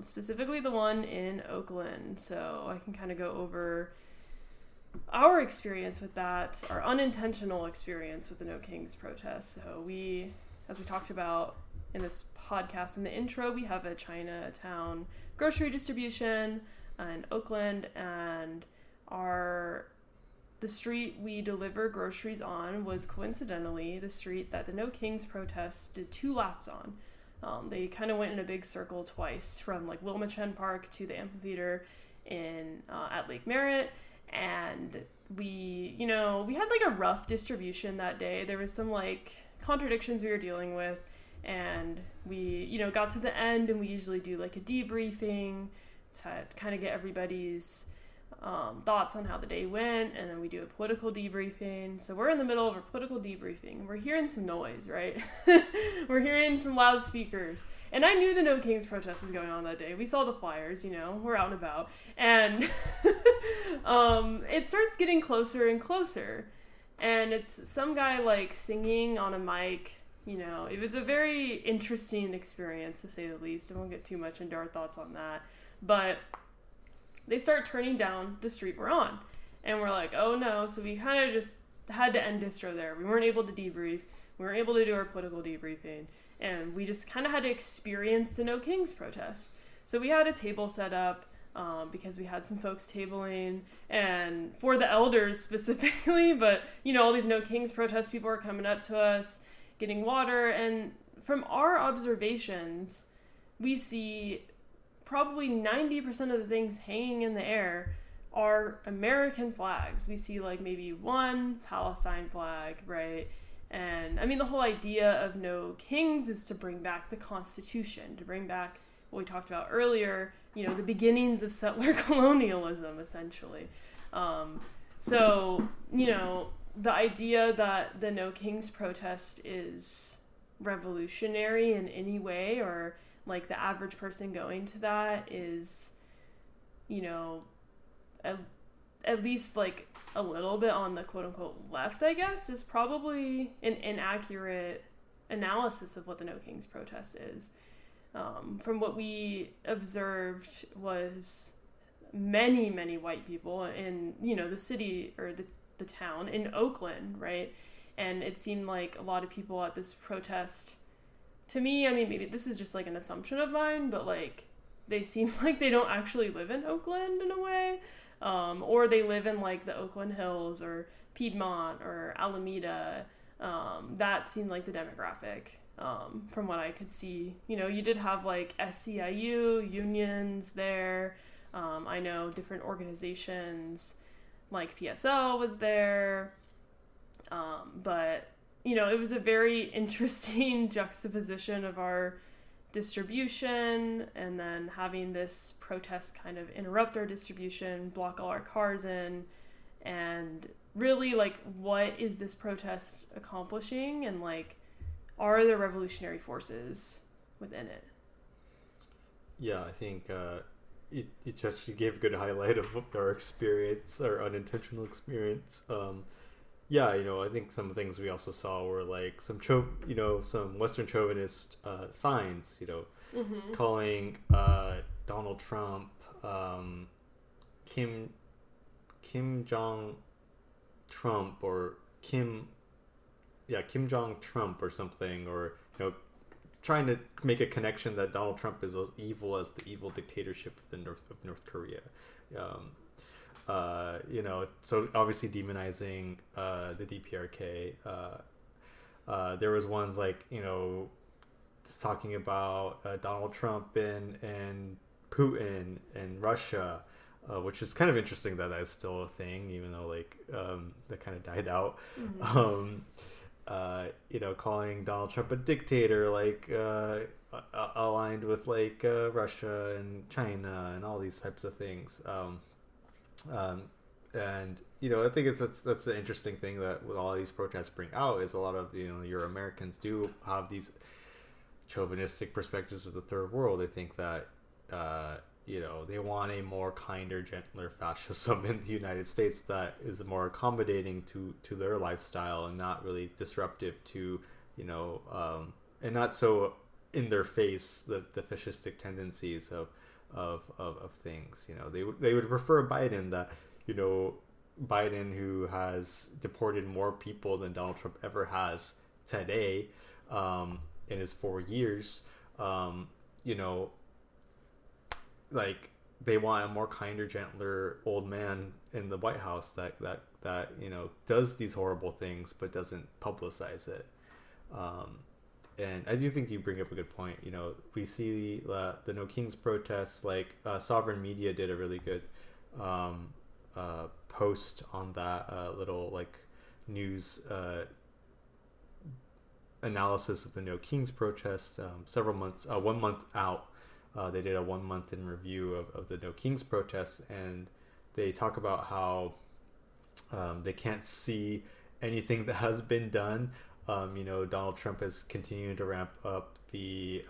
specifically the one in Oakland. So I can kind of go over our experience with that, our unintentional experience with the No Kings protests. So we, as we talked about in this podcast in the intro, we have a Chinatown grocery distribution in Oakland, and the street we deliver groceries on was coincidentally the street that the No Kings protests did 2 laps on. They kind of went in a big circle twice, from like Wilma Chen Park to the amphitheater at Lake Merritt. And we had like a rough distribution that day. There was some like contradictions we were dealing with, and we got to the end, and we usually do like a debriefing to kind of get everybody's thoughts on how the day went, and then we do a political debriefing. So we're in the middle of a political debriefing, and we're hearing some noise, right? We're hearing some loudspeakers, and I knew the No Kings protest was going on that day. We saw the flyers, we're out and about, and it starts getting closer and closer, and it's some guy like singing on a mic. It was a very interesting experience, to say the least. I won't get too much into our thoughts on that, but they start turning down the street we're on, and we're like, oh no. So we kind of just had to end distro there. We weren't able to debrief. We weren't able to do our political debriefing, and we just kind of had to experience the No Kings protest. So we had a table set up because we had some folks tabling, and for the elders specifically, but all these No Kings protest people are coming up to us, getting water, and from our observations, we see probably 90% of the things hanging in the air are American flags. We see like maybe one Palestine flag, right? And I mean, the whole idea of No Kings is to bring back the Constitution, to bring back what we talked about earlier, the beginnings of settler colonialism, essentially. So, the idea that the No Kings protest is revolutionary in any way, or like the average person going to that is, at least like a little bit on the quote unquote left, I guess, is probably an inaccurate analysis of what the No Kings protest is. From what we observed was many, many white people in, the city or the town in Oakland, right? And it seemed like a lot of people at this protest, to me, I mean, maybe this is just like an assumption of mine, but like they seem like they don't actually live in Oakland in a way, or they live in like the Oakland Hills or Piedmont or Alameda. That seemed like the demographic from what I could see. You did have like SCIU unions there. I know different organizations like PSL was there, but it was a very interesting juxtaposition of our distribution, and then having this protest kind of interrupt our distribution, block all our cars in, and really like, what is this protest accomplishing, and like, are there revolutionary forces within it? Yeah, I think it actually gave a good highlight of our experience, our unintentional experience. Yeah, I think some things we also saw were like some Western chauvinist signs, Mm-hmm. calling Donald Trump Kim Jong Trump, or Kim Jong Trump or something, or trying to make a connection that Donald Trump is as evil as the evil dictatorship of North Korea. So obviously demonizing the DPRK. There was ones like, talking about Donald Trump and Putin and Russia, which is kind of interesting that is still a thing, even though like that kind of died out. Mm-hmm. Calling Donald Trump a dictator, like aligned with like Russia and China and all these types of things. And I think that's the interesting thing that with all these protests bring out is a lot of your Americans do have these chauvinistic perspectives of the third world. They think that they want a more kinder, gentler fascism in the United States that is more accommodating to their lifestyle and not really disruptive to and not so in their face the fascistic tendencies of things. They would prefer Biden, that Biden, who has deported more people than Donald Trump ever has today in his 4 years. Like they want a more kinder, gentler old man in the White House that does these horrible things but doesn't publicize it. And I do think you bring up a good point. We see the No Kings protests, like Sovereign Media did a really good post on that little like news analysis of the No Kings protests several months, 1 month out. They did a 1 month in review of the No Kings protests, and they talk about how they can't see anything that has been done. Donald Trump has continued to ramp up the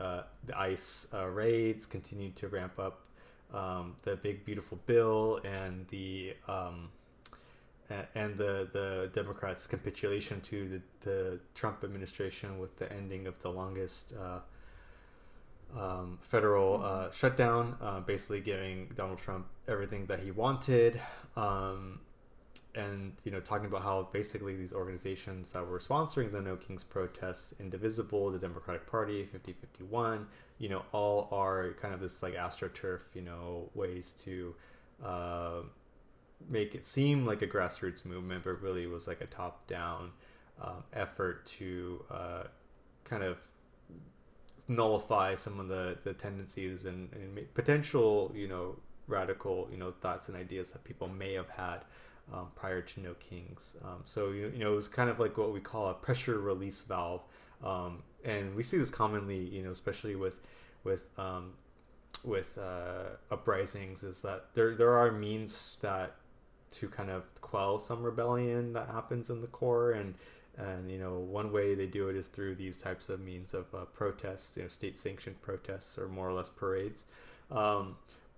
ICE raids, continued to ramp up the big beautiful bill, and the Democrats' capitulation to the Trump administration with the ending of the longest federal shutdown, basically giving Donald Trump everything that he wanted. And talking about how basically these organizations that were sponsoring the No Kings protests, Indivisible, the Democratic Party, 5051, all are kind of this like astroturf, ways to make it seem like a grassroots movement, but really was like a top-down effort to kind of nullify some of the tendencies and potential, radical, thoughts and ideas that people may have had prior to No Kings. So it was kind of like what we call a pressure release valve, and we see this commonly, especially with uprisings, is that there are means that to kind of quell some rebellion that happens in the core, and one way they do it is through these types of means of protests, state sanctioned protests or more or less parades.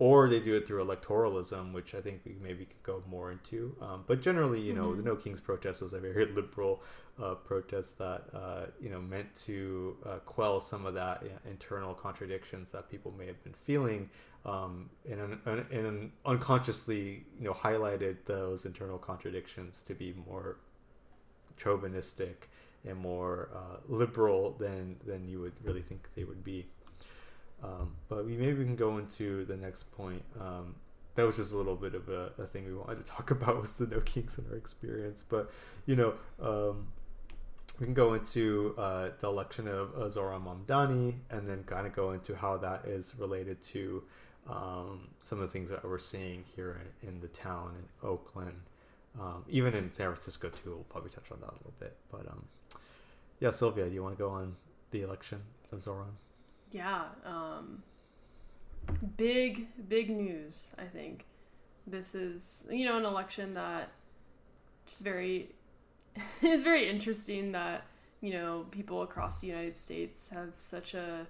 Or they do it through electoralism, which I think we maybe could go more into. But generally, the No Kings protest was a very liberal protest that, meant to quell some of that internal contradictions that people may have been feeling, and unconsciously, highlighted those internal contradictions to be more chauvinistic and more liberal than you would really think they would be. But maybe we can go into the next point. That was just a little bit of a thing we wanted to talk about, was the No Kings in our experience. But, we can go into the election of Zohran Mamdani, and then kind of go into how that is related to some of the things that we're seeing here in the town, in Oakland, even in San Francisco too. We'll probably touch on that a little bit. But yeah, Sylvia, do you want to go on the election of Zohran? Yeah, big news, I think. This is, an election that just it's very interesting that, people across the United States have such a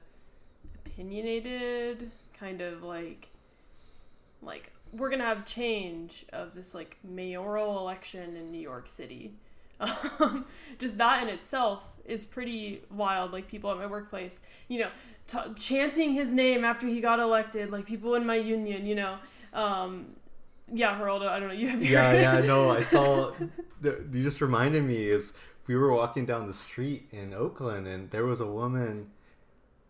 opinionated kind of like we're going to have change of this like mayoral election in New York City. Just that in itself is pretty wild. Like people at my workplace, chanting his name after he got elected, like people in my union, yeah, Geraldo, I don't know, you have your... No, I saw, you just reminded me, is we were walking down the street in Oakland, and there was a woman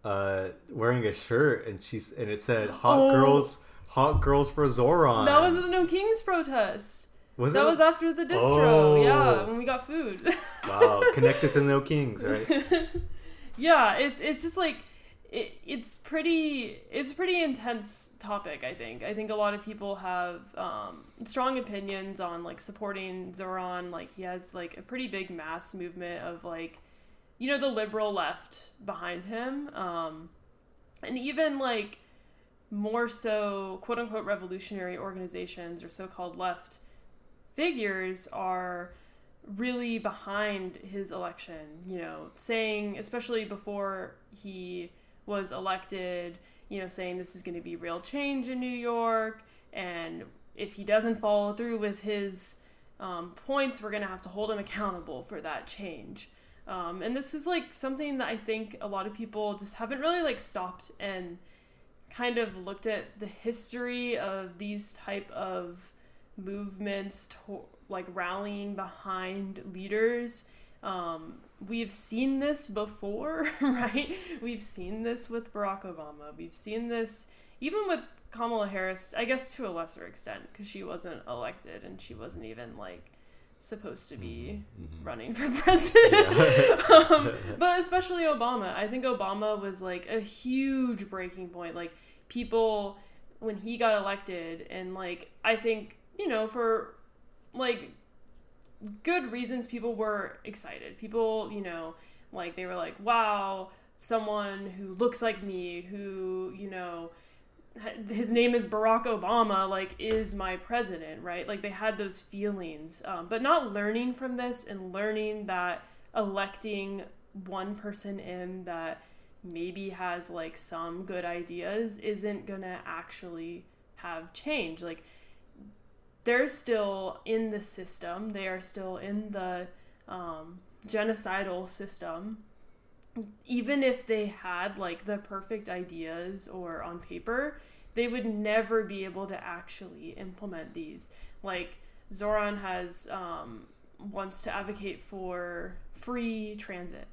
wearing a shirt, and it said hot girls for Zohran. That was the No Kings protest. Was after the distro. Yeah, when we got food. Wow, connected to No Kings, right? Yeah, it's just like it's a pretty intense topic. I think a lot of people have strong opinions on like supporting Zohran. Like he has like a pretty big mass movement of like, the liberal left behind him, and even like more so quote unquote revolutionary organizations or so-called left figures are really behind his election, saying, especially before he was elected, saying this is going to be real change in New York, and if he doesn't follow through with his points, we're going to have to hold him accountable for that change. And this is like something that I think a lot of people just haven't really like stopped and kind of looked at the history of these type of movements like rallying behind leaders. We've seen this before, right? We've seen this with Barack Obama. We've seen this even with Kamala Harris, I guess to a lesser extent, because she wasn't elected and she wasn't even like supposed to be running for president. Yeah. But especially Obama. I think Obama was like a huge breaking point. Like people, when he got elected, and like I think for like good reasons, people were excited. People, like they were like, wow, someone who looks like me, who, his name is Barack Obama, like, is my president, right? Like, they had those feelings, but not learning from this and learning that electing one person in that maybe has, like, some good ideas isn't gonna actually have change. Like, they're still in the system. They are still in the genocidal system. Even if they had like the perfect ideas or on paper, they would never be able to actually implement these. Like Zohran has wants to advocate for free transit.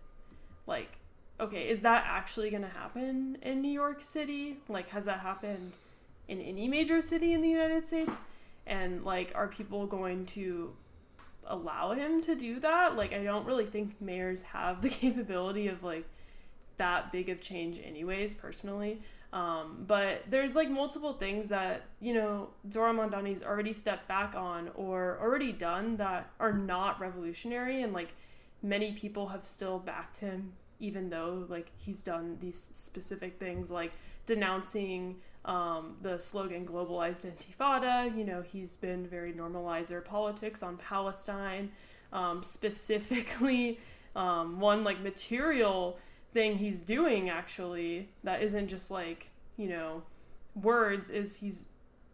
Like, okay, is that actually going to happen in New York City? Like, has that happened in any major city in the United States? And like, are people going to allow him to do that? Like, I don't really think mayors have the capability of like that big of change anyways, personally. But there's like multiple things that, Zohran Mamdani's already stepped back on or already done that are not revolutionary, and like many people have still backed him even though like he's done these specific things, like denouncing the slogan globalized intifada. He's been very normalizer politics on Palestine, specifically one like material thing he's doing actually that isn't just like words, is he's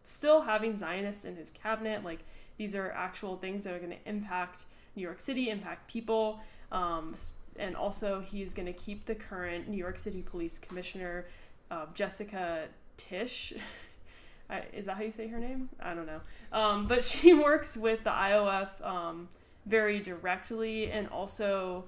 still having Zionists in his cabinet. Like, these are actual things that are going to impact New York City, impact people, and also he's going to keep the current New York City Police Commissioner, Jessica Tisch. Is that how you say her name? I don't know. But she works with the IOF very directly and also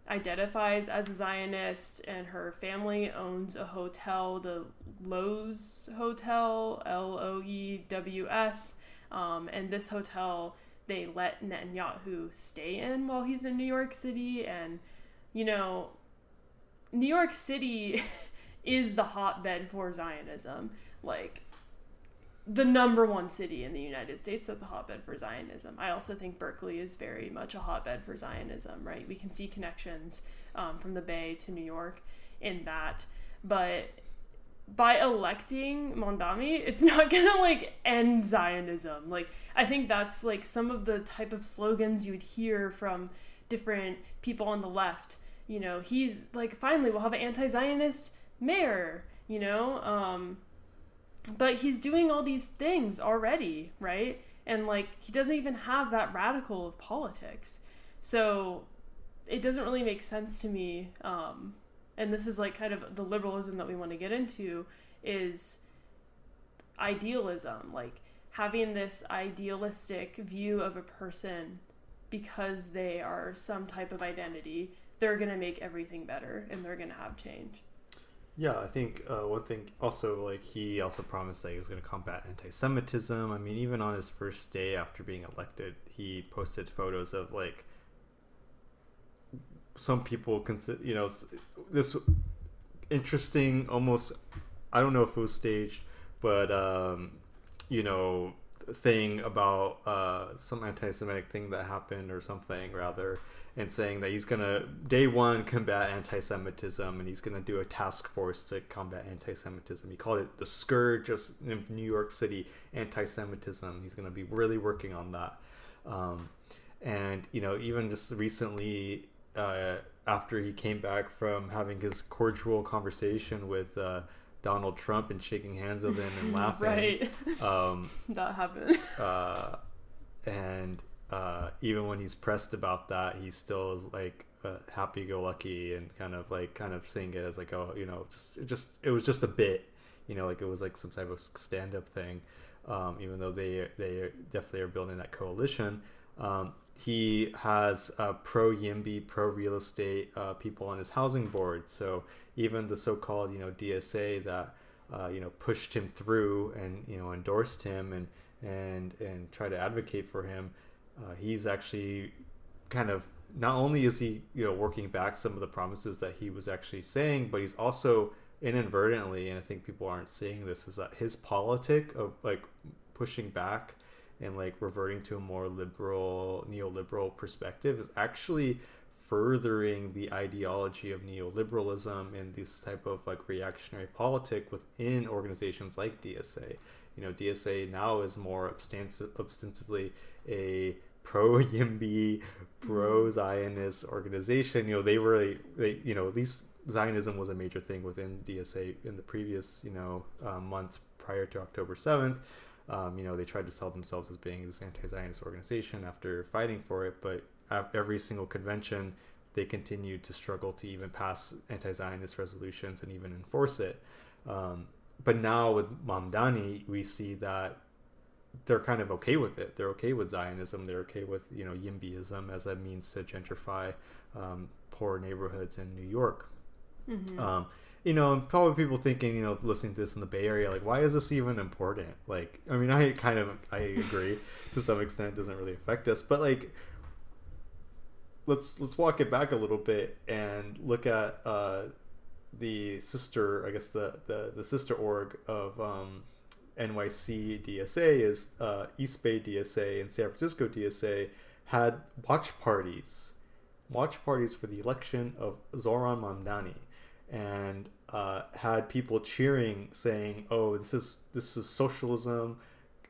identifies as a Zionist, and her family owns a hotel, the Loews Hotel, Loews, and this hotel they let Netanyahu stay in while he's in New York City. And New York City is the hotbed for Zionism. Like, the number one city in the United States that's a hotbed for Zionism. I also think Berkeley is very much a hotbed for Zionism, right? We can see connections from the Bay to New York in that. But by electing Mamdani, it's not gonna like end Zionism. Like, I think that's like some of the type of slogans you would hear from different people on the left. He's like, finally we'll have an anti-Zionist mayor, but he's doing all these things already, right? And like, he doesn't even have that radical of politics. So it doesn't really make sense to me. And this is like kind of the liberalism that we want to get into, is idealism. Like, having this idealistic view of a person because they are some type of identity, they're going to make everything better and they're going to have change. Yeah, I think one thing also, like, he also promised that he was going to combat anti-Semitism. I mean, even on his first day after being elected, he posted photos of, like, some people consider, this interesting, almost, I don't know if it was staged, but, thing about some anti-Semitic thing that happened or something, rather, and saying that he's going to, day one, combat anti-Semitism, and he's going to do a task force to combat anti-Semitism. He called it the scourge of New York City, anti-Semitism. He's going to be really working on that. And, even just recently, after he came back from having his cordial conversation with Donald Trump and shaking hands with him and laughing. Right. That happened. And even when he's pressed about that, he still is like happy-go-lucky and kind of seeing it as like, oh, it was just a bit, like it was like some type of stand-up thing. Even though they definitely are building that coalition. He has pro-YIMBY, pro-real estate people on his housing board. So even the so-called, DSA that, pushed him through and, endorsed him and tried to advocate for him, he's actually kind of, not only is he, working back some of the promises that he was actually saying, but he's also inadvertently, and I think people aren't seeing this, is that his politic of like pushing back and like reverting to a more liberal, neoliberal perspective is actually furthering the ideology of neoliberalism and this type of like reactionary politic within organizations like DSA. You know, DSA now is more ostensively a pro-YIMBY, pro-Zionist organization. You know, you know, at least Zionism was a major thing within DSA in the previous, you know, months prior to October 7th. You know, they tried to sell themselves as being this anti-Zionist organization after fighting for it, but at every single convention, they continued to struggle to even pass anti-Zionist resolutions and even enforce it. But now with Mamdani, we see that they're kind of okay with it. They're okay with Zionism. They're okay with, you know, YIMBYism as a means to gentrify poor neighborhoods in New York. Mm-hmm. You know, and probably people thinking, you know, listening to this in the Bay Area, like, why is this even important? Like, I mean, I agree to some extent. It doesn't really affect us, but like, let's walk it back a little bit and look at the sister, I guess the sister org of NYC DSA is East Bay DSA and San Francisco DSA had watch parties for the election of Zohran Mamdani, and had people cheering, saying, "Oh, this is socialism,"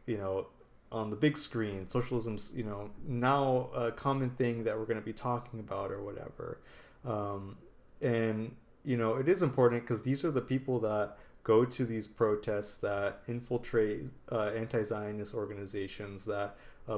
you know, on the big screen. Socialism's, you know, now a common thing that we're going to be talking about or whatever. And you know, it is important because these are the people that go to these protests, that infiltrate anti-Zionist organizations, that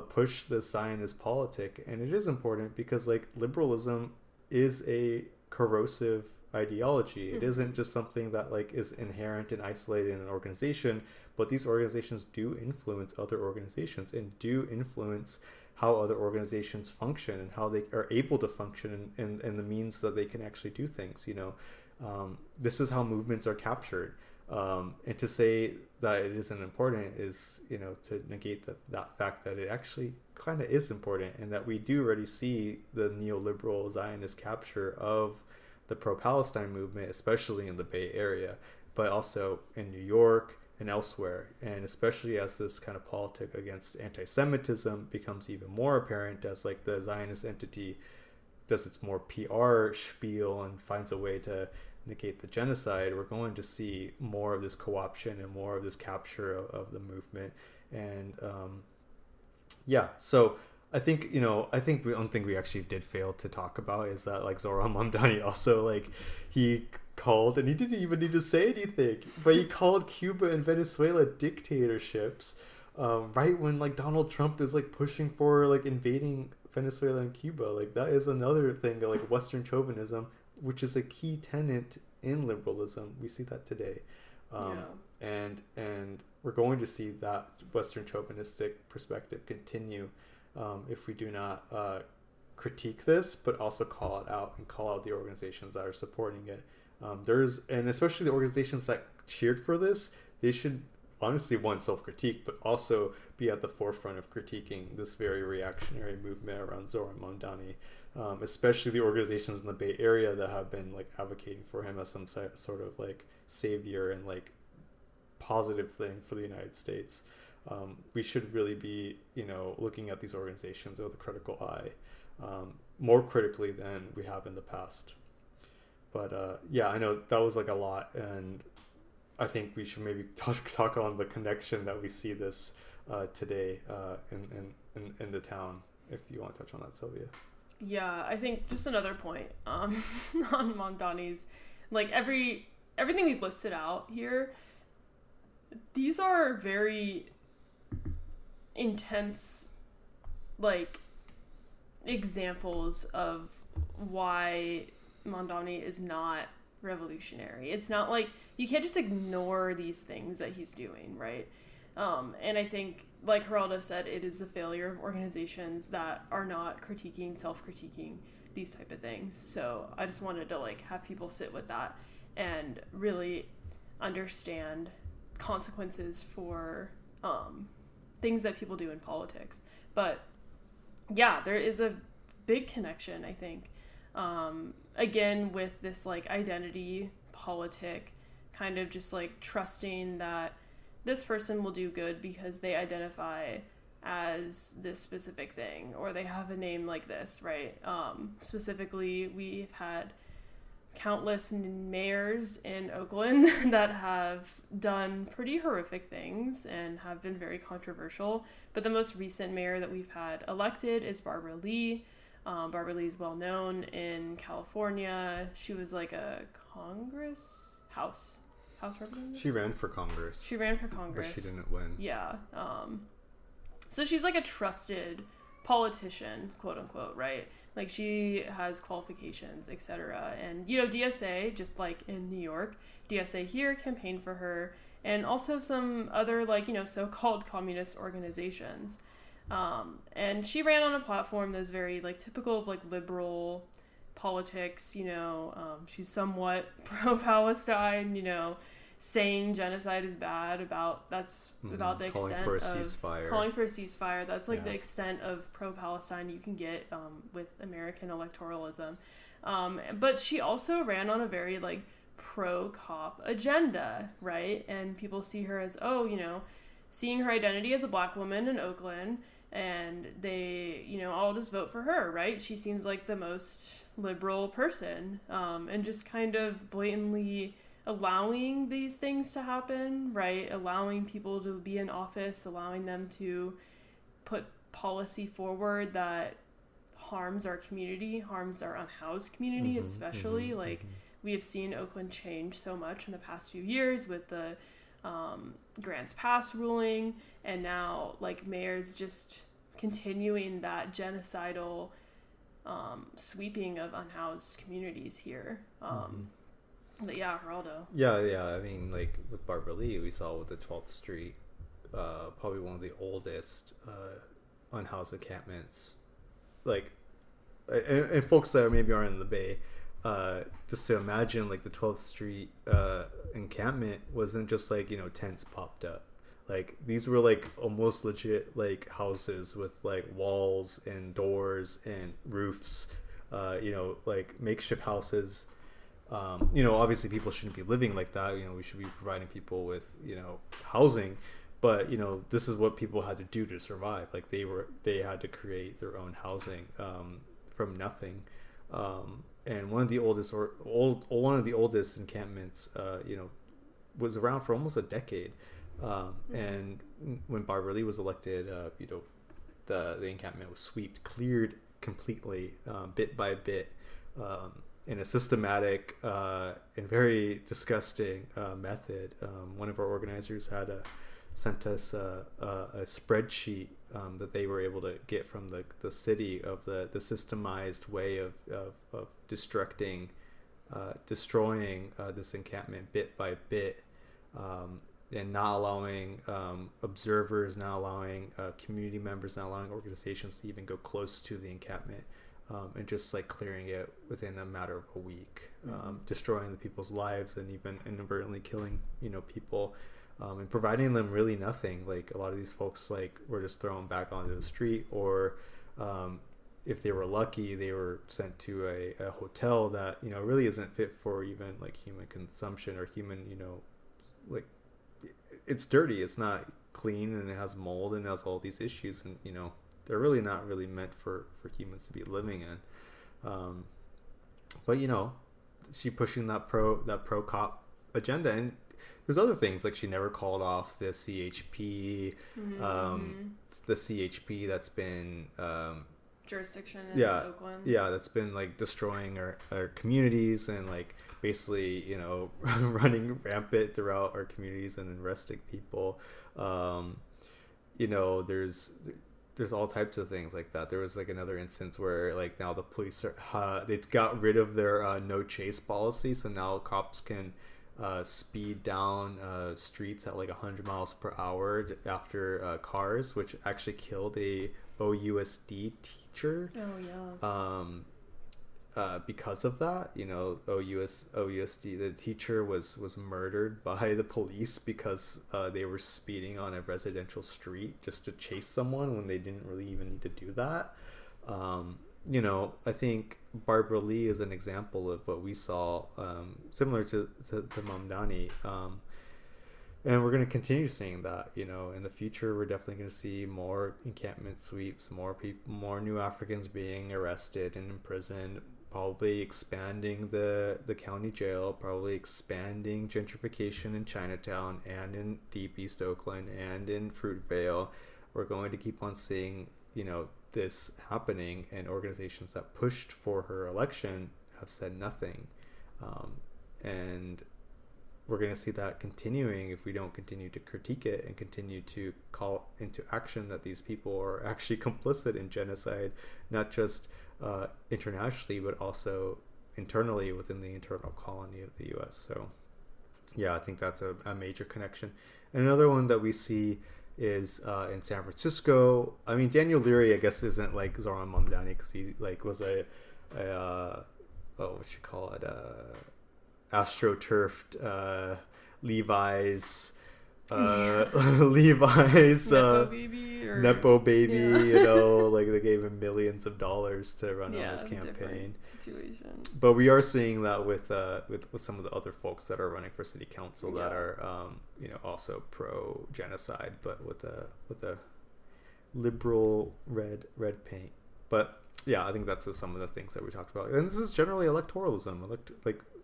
push the Zionist politic. And it is important because like liberalism is a corrosive ideology. It isn't just something that like is inherent and isolated in an organization, but these organizations do influence other organizations and do influence how other organizations function and how they are able to function and the means that they can actually do things. You know, this is how movements are captured. And to say that it isn't important is, you know, to negate that fact that it actually kind of is important, and that we do already see the neoliberal Zionist capture of the pro-Palestine movement, especially in the Bay Area, but also in New York and elsewhere. And especially as this kind of politic against anti-Semitism becomes even more apparent as like the Zionist entity does its more PR spiel and finds a way to negate the genocide, we're going to see more of this co-option and more of this capture of the movement. And yeah, so I think, you know, one thing we actually did fail to talk about is that like Zohran Mamdani also, like, he called, and he didn't even need to say anything, but he called Cuba and Venezuela dictatorships right when like Donald Trump is like pushing for like invading Venezuela and Cuba. Like, that is another thing, like Western chauvinism, which is a key tenet in liberalism. We see that today. And we're going to see that Western chauvinistic perspective continue if we do not critique this, but also call it out and call out the organizations that are supporting it. And especially the organizations that cheered for this, they should honestly, one, self-critique, but also be at the forefront of critiquing this very reactionary movement around Zohran Mamdani. Especially the organizations in the Bay Area that have been like advocating for him as some sort of like savior and like positive thing for the United States. We should really be, you know, looking at these organizations with a critical eye, more critically than we have in the past. But yeah, I know that was like a lot, and I think we should maybe talk on the connection that we see this today in the town. If you want to touch on that, Silvia. Yeah, I think just another point on Mamdani's, like everything we've listed out here, these are very intense, like, examples of why Mamdani is not revolutionary. It's not like, you can't just ignore these things that he's doing, right? And I think, like Geraldo said, it is a failure of organizations that are not self-critiquing these type of things. So I just wanted to like have people sit with that and really understand consequences for things that people do in politics. But yeah, there is a big connection, I think, again, with this like identity politic, kind of just like trusting that this person will do good because they identify as this specific thing, or they have a name like this, right? Specifically, we've had countless mayors in Oakland that have done pretty horrific things and have been very controversial. But the most recent mayor that we've had elected is Barbara Lee. Barbara Lee is well known in California. She was like a House representative? She ran for Congress. But she didn't win. Yeah. So she's like a trusted politician, quote unquote, right? Like she has qualifications, etc. And, you know, DSA, just like in New York, DSA here campaigned for her, and also some other, like, you know, so-called communist organizations. And she ran on a platform that's very, like, typical of, like, liberal politics, you know. She's somewhat pro-Palestine, you know, saying genocide is bad, about the extent calling for a ceasefire. That's like the extent of pro-Palestine you can get with American electoralism. But she also ran on a very like pro-cop agenda, right? And people see her as, oh, you know, seeing her identity as a black woman in Oakland, and they, you know, I'll just vote for her, right? She seems like the most liberal person, and just kind of blatantly allowing these things to happen, right? Allowing people to be in office, allowing them to put policy forward that harms our community, harms our unhoused community, especially. We have seen Oakland change so much in the past few years with the Grants Pass ruling, and now like mayors just continuing that genocidal sweeping of unhoused communities here. But yeah, Geraldo. Yeah. I mean, like with Barbara Lee, we saw with the 12th Street, probably one of the oldest unhoused encampments. Like, and folks that maybe aren't in the Bay, just to imagine like the 12th Street encampment wasn't just like, you know, tents popped up. Like these were like almost legit like houses with like walls and doors and roofs, you know, like makeshift houses. You know, obviously people shouldn't be living like that. You know, we should be providing people with, you know, housing, but you know, this is what people had to do to survive. Like they had to create their own housing from nothing. And one of the oldest encampments, you know, was around for almost a decade. And when Barbara Lee was elected, you know, the encampment was cleared completely, bit by bit. In a systematic and very disgusting method. One of our organizers had sent us a spreadsheet that they were able to get from the city of the systemized way of destroying this encampment bit by bit, and not allowing observers, not allowing community members, not allowing organizations to even go close to the encampment. And just like clearing it within a matter of a week, destroying the people's lives and even inadvertently killing, you know, people, and providing them really nothing. Like a lot of these folks like were just thrown back onto the street, or if they were lucky, they were sent to a hotel that, you know, really isn't fit for even like human consumption or human, you know, like it's dirty, it's not clean, and it has mold and it has all these issues, and you know, they're really not really meant for humans to be living in. But you know, she pushing that pro cop agenda, and there's other things like she never called off the CHP, the CHP that's been jurisdiction in Oakland. Yeah, that's been like destroying our communities and like basically, you know, running rampant throughout our communities and arresting people. You know, there's all types of things like that. There was like another instance where like now the police are they got rid of their no chase policy, so now cops can speed down streets at like 100 miles per hour after cars, which actually killed a OUSD teacher. Because of that, you know, OUSD, the teacher was murdered by the police because they were speeding on a residential street just to chase someone when they didn't really even need to do that. You know, I think Barbara Lee is an example of what we saw, similar to Mamdani. And we're going to continue seeing that, in the future. We're definitely going to see more encampment sweeps, more people, more new Africans being arrested and imprisoned, probably expanding the county jail, probably expanding gentrification in Chinatown and in Deep East Oakland and in Fruitvale. We're going to keep on seeing, this happening, and organizations that pushed for her election have said nothing. And we're going to see that continuing if we don't continue to critique it and continue to call into action that these people are actually complicit in genocide, not just internationally, but also internally within the internal colony of the U.S. So, yeah, I think that's a major connection. And another one that we see is in San Francisco. I mean, Daniel Leary, I guess, isn't like Zohran Mamdani because he was what you call it, astroturfed Levi's Nepo baby, yeah. like they gave him millions of dollars to run on his campaign. Situation. But we are seeing that with some of the other folks that are running for city council that are also pro genocide, but with a liberal red paint. But yeah, I think that's some of the things that we talked about. And this is generally electoralism.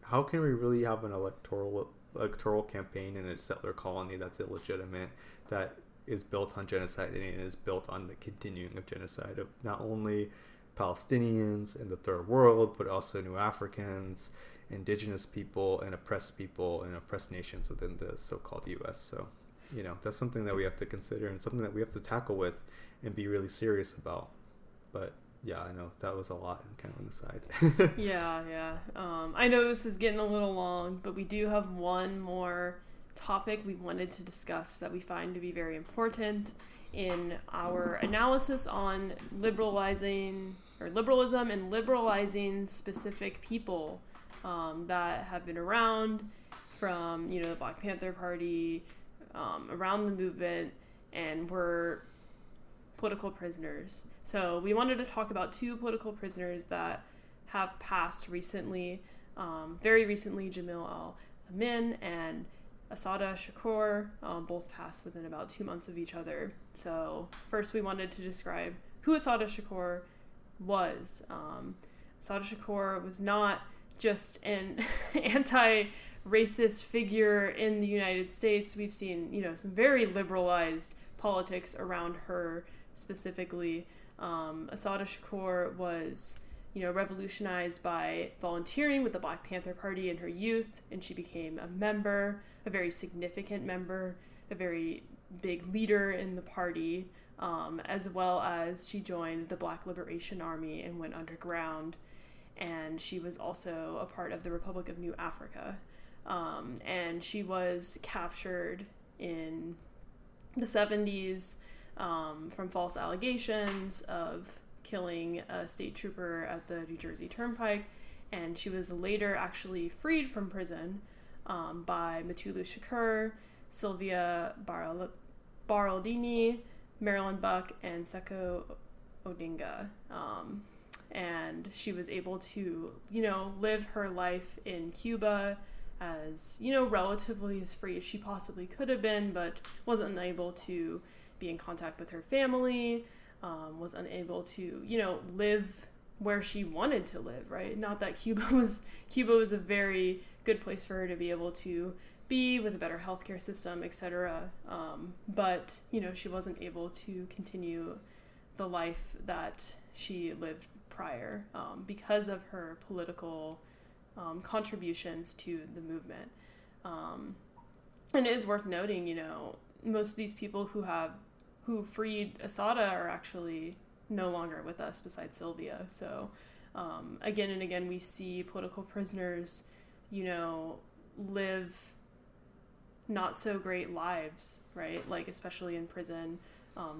How can we really have an electoral campaign in a settler colony that's illegitimate, that is built on genocide, and is built on the continuing of genocide of not only Palestinians in the third world, but also New Africans, indigenous people, and oppressed nations within the so-called U.S. So, that's something that we have to consider and something that we have to tackle with and be really serious about. But yeah, I know that was a lot and kind of on the side. Yeah. I know this is getting a little long, but we do have one more topic we wanted to discuss that we find to be very important in our analysis on liberalism and liberalizing specific people that have been around from, the Black Panther Party, around the movement, and were political prisoners. So we wanted to talk about two political prisoners that have passed recently, very recently. Jamil Amin and Assata Shakur both passed within about 2 months of each other. So first we wanted to describe who Assata Shakur was. Assata Shakur was not just an anti-racist figure in the United States. We've seen, some very liberalized politics around her specifically. Assata Shakur was, revolutionized by volunteering with the Black Panther Party in her youth, and she became a member, a very significant member, a very big leader in the party, as well as she joined the Black Liberation Army and went underground, and she was also a part of the Republic of New Africa, and she was captured in the 70s from false allegations of killing a state trooper at the New Jersey Turnpike, and she was later actually freed from prison by Mutulu Shakur, Silvia Baraldini, Marilyn Buck, and Seko Odinga. And she was able to, live her life in Cuba as, relatively as free as she possibly could have been, but was unable to be in contact with her family, was unable to, live where she wanted to live, right? Not that Cuba was a very good place for her to be able to be with a better healthcare system, etc. But, she wasn't able to continue the life that she lived prior because of her political contributions to the movement. And it is worth noting, most of these people who freed Assata are actually no longer with us besides Silvia. So again and again, we see political prisoners, live not so great lives, right? Like, especially in prison,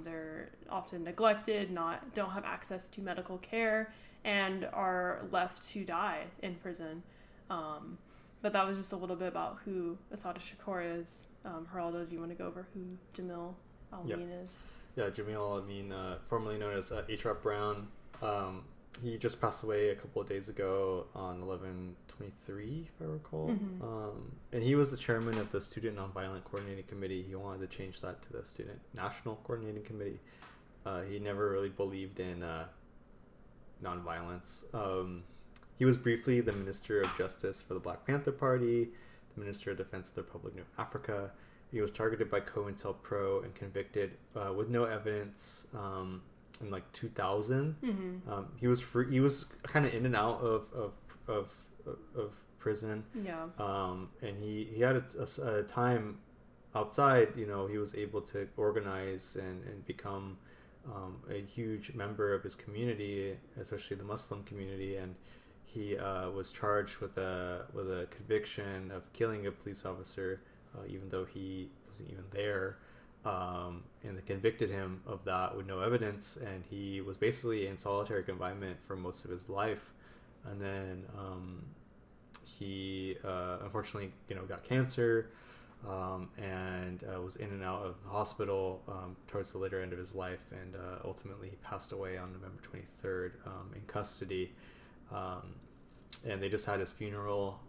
they're often neglected, don't have access to medical care, and are left to die in prison. But that was just a little bit about who Assata Shakur is. Geraldo, do you want to go over who Jamil Amin is? Yeah, Jamil Amin, formerly known as H.R. Brown, He just passed away a couple of days ago on 11/23, if I recall. And he was the chairman of the Student Nonviolent Coordinating Committee. He wanted to change that to the Student National Coordinating Committee. He never really believed in nonviolence. He was briefly the Minister of Justice for the Black Panther Party, the Minister of Defense of the Republic of Africa. He was targeted by COINTELPRO and convicted with no evidence in like 2000. He was free. He was kind of in and out of prison. Yeah. And he had a time outside. You know, he was able to organize and become a huge member of his community, especially the Muslim community, and he was charged with a conviction of killing a police officer, even though he wasn't even there. And they convicted him of that with no evidence, and he was basically in solitary confinement for most of his life. And then he unfortunately, got cancer, and was in and out of the hospital towards the later end of his life, and ultimately he passed away on November 23rd in custody. And they just had his funeral.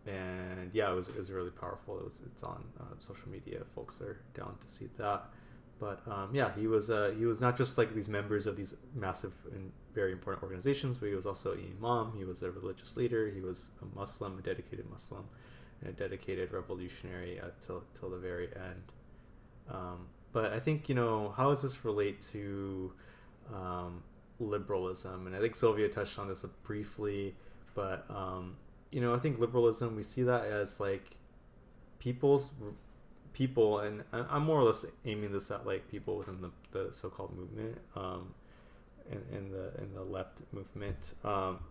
And yeah, it was really powerful. It's on social media. Folks are down to see that. But yeah, he was not just like these members of these massive and very important organizations, but he was also an imam. He was a religious leader. He was a Muslim, a dedicated Muslim, and a dedicated revolutionary till the very end. But I think, how does this relate to liberalism? And I think Sylvia touched on this briefly, but I think liberalism, we see that as like people, and I'm more or less aiming this at like people within the so-called movement, in the left movement,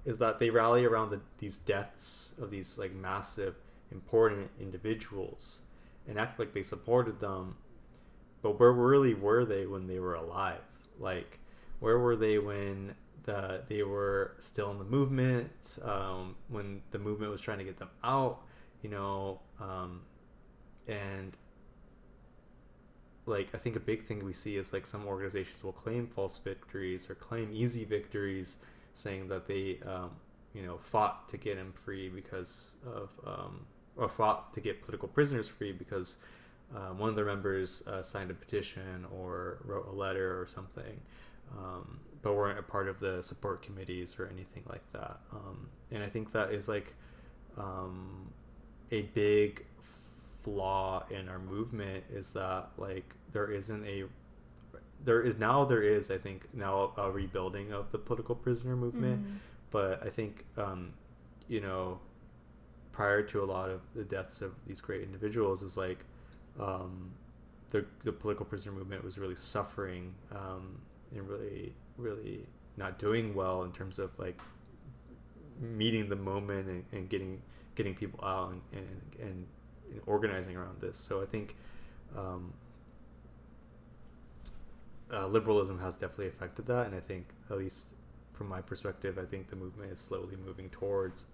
is that they rally around these deaths of these like massive important individuals and act like they supported them, but where really were they when they were alive? Like, where were they when they were still in the movement, when the movement was trying to get them out, and like, I think a big thing we see is like some organizations will claim false victories or claim easy victories, saying that they fought to get him free because of or fought to get political prisoners free because one of their members signed a petition or wrote a letter or something, but weren't a part of the support committees or anything like that. And I think that is like a big flaw in our movement, is that like there is I think now a rebuilding of the political prisoner movement. But I think prior to a lot of the deaths of these great individuals is like the political prisoner movement was really suffering, and really not doing well in terms of like meeting the moment and getting people out and organizing around this. So I think liberalism has definitely affected that, and I think, at least from my perspective, I think the movement is slowly moving towards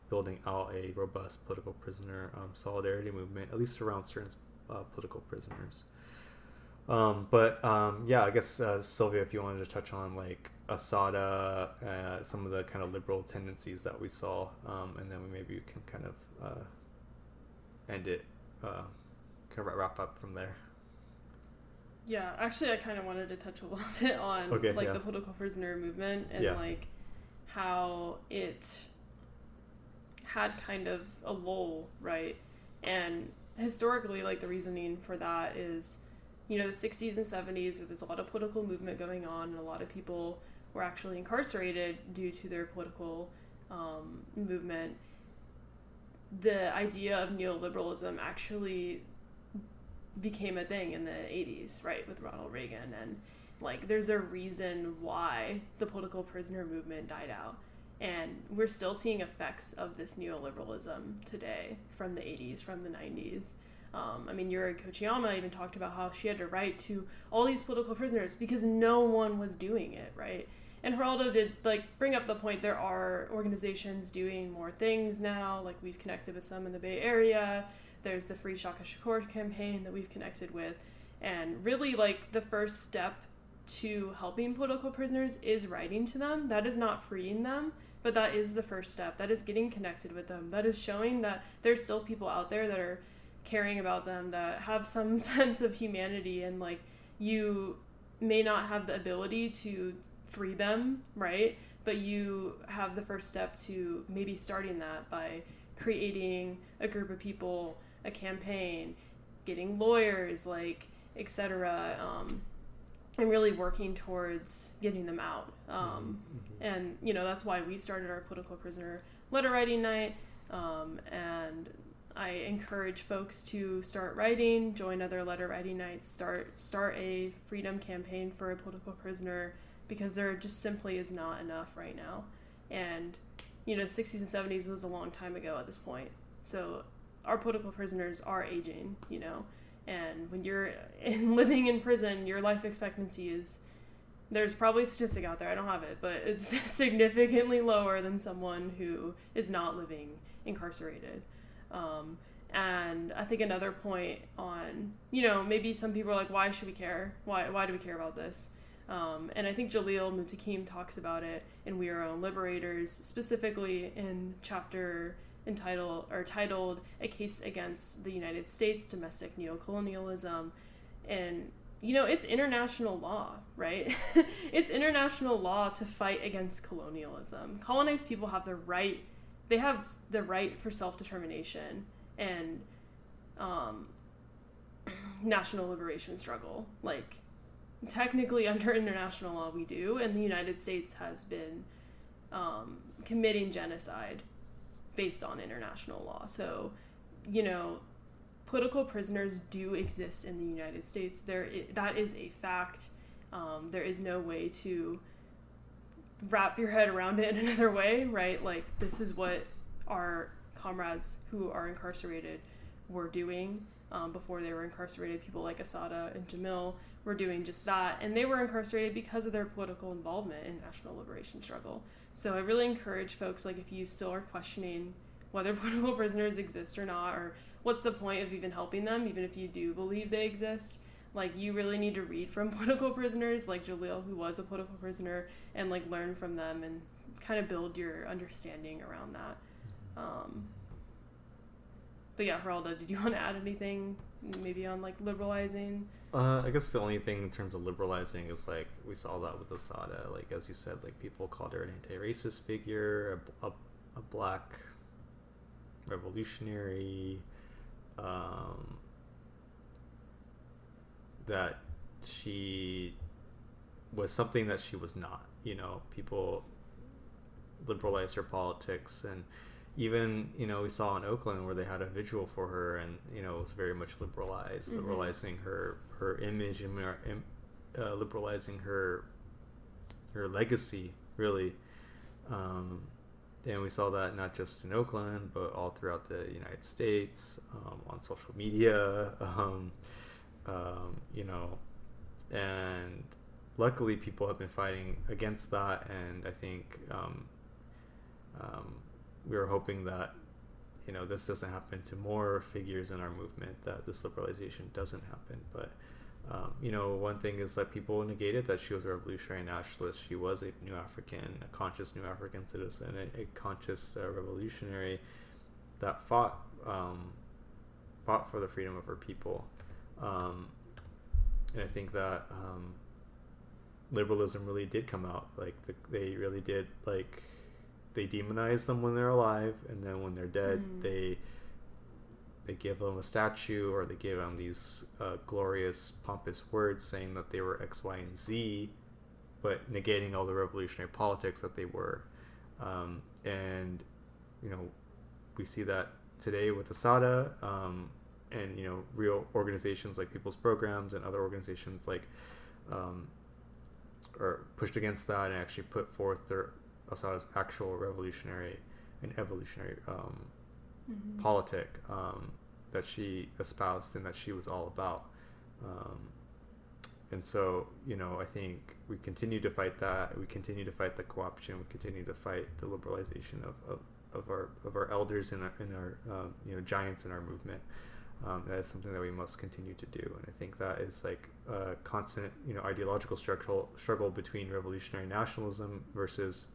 building out a robust political prisoner solidarity movement, at least around certain political prisoners. Yeah, I guess Sylvia, if you wanted to touch on like Assata, some of the kind of liberal tendencies that we saw, and then maybe we can kind of end it, kind of wrap up from there. Yeah, actually, I kind of wanted to touch a little bit on the political prisoner movement and like how it had kind of a lull, right? And historically, like the reasoning for that is, the 60s and 70s, where there's a lot of political movement going on, and a lot of people were actually incarcerated due to their political movement. The idea of neoliberalism actually became a thing in the 80s, right, with Ronald Reagan, and like there's a reason why the political prisoner movement died out, and we're still seeing effects of this neoliberalism today from the 80s, from the 90s. Yuri Kochiyama even talked about how she had to write to all these political prisoners because no one was doing it, right? And Geraldo did bring up the point there are organizations doing more things now, like we've connected with some in the Bay Area. There's the Free Shakur campaign that we've connected with. And really the first step to helping political prisoners is writing to them. That is not freeing them, but that is the first step. That is getting connected with them. That is showing that there's still people out there that are caring about them, that have some sense of humanity, and like, you may not have the ability to free them, right? But you have the first step to maybe starting that by creating a group of people, a campaign, getting lawyers, like, etc., and really working towards getting them out. And, you know, that's why we started our political prisoner letter writing night. And I encourage folks to start writing, join other letter writing nights, start a freedom campaign for a political prisoner, because there just simply is not enough right now. And, you know, 60s and 70s was a long time ago at this point. So our political prisoners are aging, you know, and when you're living in prison, your life expectancy is, there's probably a statistic out there, I don't have it, but it's significantly lower than someone who is not living incarcerated. And I think another point on, you know, maybe some people are like, why should we care? Why do we care about this? And I think Jamil Muntakim talks about it in We Are Our Own Liberators, specifically in chapter titled A Case Against the United States, Domestic Neocolonialism. And, you know, it's international law, right? It's international law to fight against colonialism. Colonized people have the right for self-determination and national liberation struggle. Like, technically under international law we do, and the United States has been committing genocide based on international law. So, you know, political prisoners do exist in the United States. That is a fact. There is no way to wrap your head around it in another way, right? Like, this is what our comrades who are incarcerated were doing before they were incarcerated. People like Assata and Jamil were doing just that, and they were incarcerated because of their political involvement in national liberation struggle. So I really encourage folks, like, if you still are questioning whether political prisoners exist or not, or what's the point of even helping them, even if you do believe they exist, like, you really need to read from political prisoners like Jalil, who was a political prisoner, and like learn from them and kind of build your understanding around that. But yeah, Geraldo, did you want to add anything maybe on like liberalizing? I guess the only thing in terms of liberalizing is, like, we saw that with Assata, like, as you said, like, people called her an anti-racist figure, a black revolutionary, that she was something that she was not. You know, people liberalized her politics, and even, you know, we saw in Oakland where they had a vigil for her, and, you know, it was very much liberalized, liberalizing her image, and liberalizing her legacy, really. And we saw that not just in Oakland, but all throughout the United States, on social media, you know, and luckily people have been fighting against that, and I think we are hoping that, you know, this doesn't happen to more figures in our movement, that this liberalization doesn't happen. But you know, one thing is that people negated that she was a revolutionary nationalist. She was a new African, a conscious new African citizen, a conscious revolutionary that fought for the freedom of her people. And I think that liberalism really did come out. Like, they really did, like, they demonize them when they're alive, and then when they're dead, they give them a statue, or they give them these glorious, pompous words saying that they were X, Y, and Z, but negating all the revolutionary politics that they were. And, you know, we see that today with Assata, and, you know, real organizations like People's Programs and other organizations like are pushed against that and actually put forth their Assata's actual revolutionary and evolutionary politic that she espoused and that she was all about. And so, you know, I think we continue to fight that. We continue to fight the co-option. We continue to fight the liberalization of our elders and our you know, giants in our movement. That is something that we must continue to do. And I think that is like a constant, ideological struggle between revolutionary nationalism versus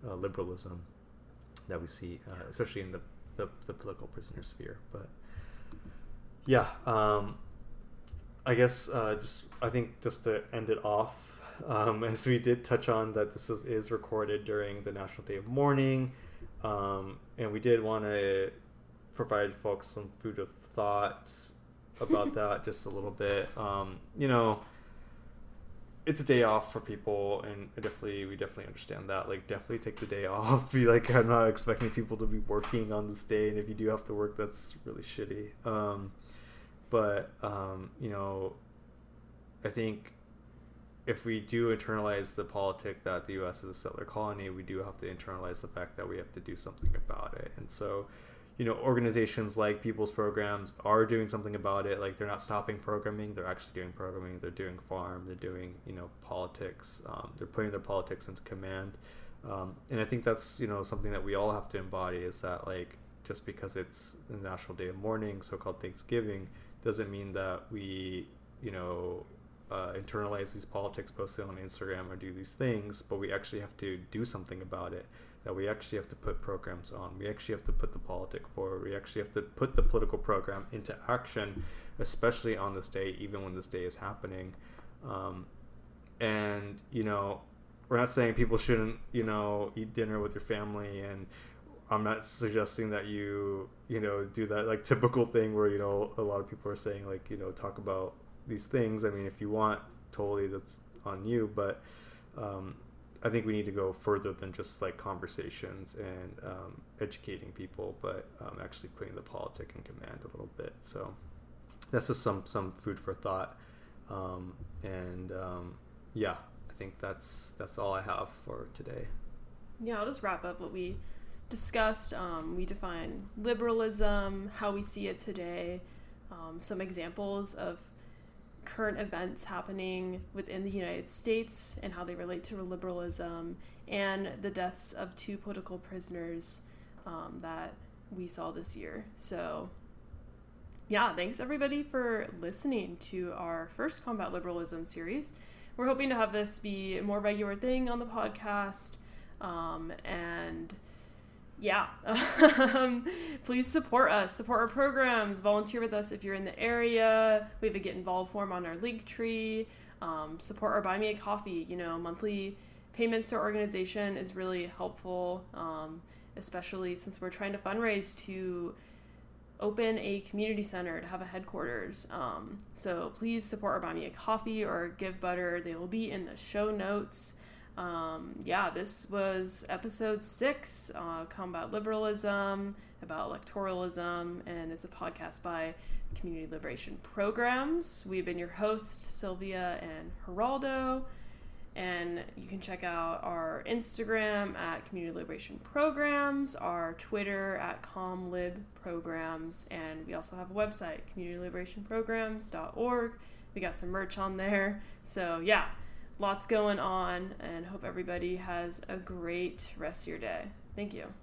liberalism that we see, especially in the political prisoner sphere. But yeah, I guess just to end it off, as we did touch on that this is recorded during the National Day of Mourning, and we did want to provide folks some food of thought about that just a little bit. It's a day off for people, and we definitely understand that. Like, definitely take the day off. I'm not expecting people to be working on this day, and if you do have to work, that's really shitty. But I think if we do internalize the politic that the U.S. is a settler colony, we do have to internalize the fact that we have to do something about it. And so, organizations like People's Programs are doing something about it. Like, they're not stopping programming. They're actually doing programming. They're doing farm. They're doing, politics. They're putting their politics into command. And I think that's, something that we all have to embody, is that, like, just because it's the National Day of Mourning, so-called Thanksgiving, doesn't mean that we, internalize these politics, post it on Instagram, or do these things, but we actually have to do something about it. That we actually have to put programs on. We actually have to put the politic forward. We actually have to put the political program into action, especially on this day, even when this day is happening. And, we're not saying people shouldn't, eat dinner with your family, and I'm not suggesting that you do that like typical thing where, a lot of people are saying, like, talk about these things. I mean, if you want, totally, that's on you. But I think we need to go further than just like conversations and educating people, but actually putting the politic in command a little bit. So that's just some food for thought. Yeah, I think that's all I have for today. Yeah, I'll just wrap up what we discussed. We define liberalism, how we see it today, some examples of current events happening within the United States and how they relate to liberalism, and the deaths of 2 political prisoners that we saw this year. So yeah, thanks everybody for listening to our first Combat Liberalism series. We're hoping to have this be a more regular thing on the podcast. And yeah, please support us, support our programs, volunteer with us if you're in the area. We have a get involved form on our Linktree. Support our Buy Me a Coffee. Monthly payments to our organization is really helpful, especially since we're trying to fundraise to open a community center, to have a headquarters. So please support our Buy Me a Coffee or givebutter. They will be in the show notes. This was episode 6, Combat Liberalism, about electoralism, and it's a podcast by Community Liberation Programs. We've been your hosts, Silvia and Geraldo, and you can check out our Instagram at Community Liberation Programs, our Twitter at ComLibPrograms, and we also have a website, communityliberationprograms.org. We got some merch on there, so yeah. Lots going on, and hope everybody has a great rest of your day. Thank you.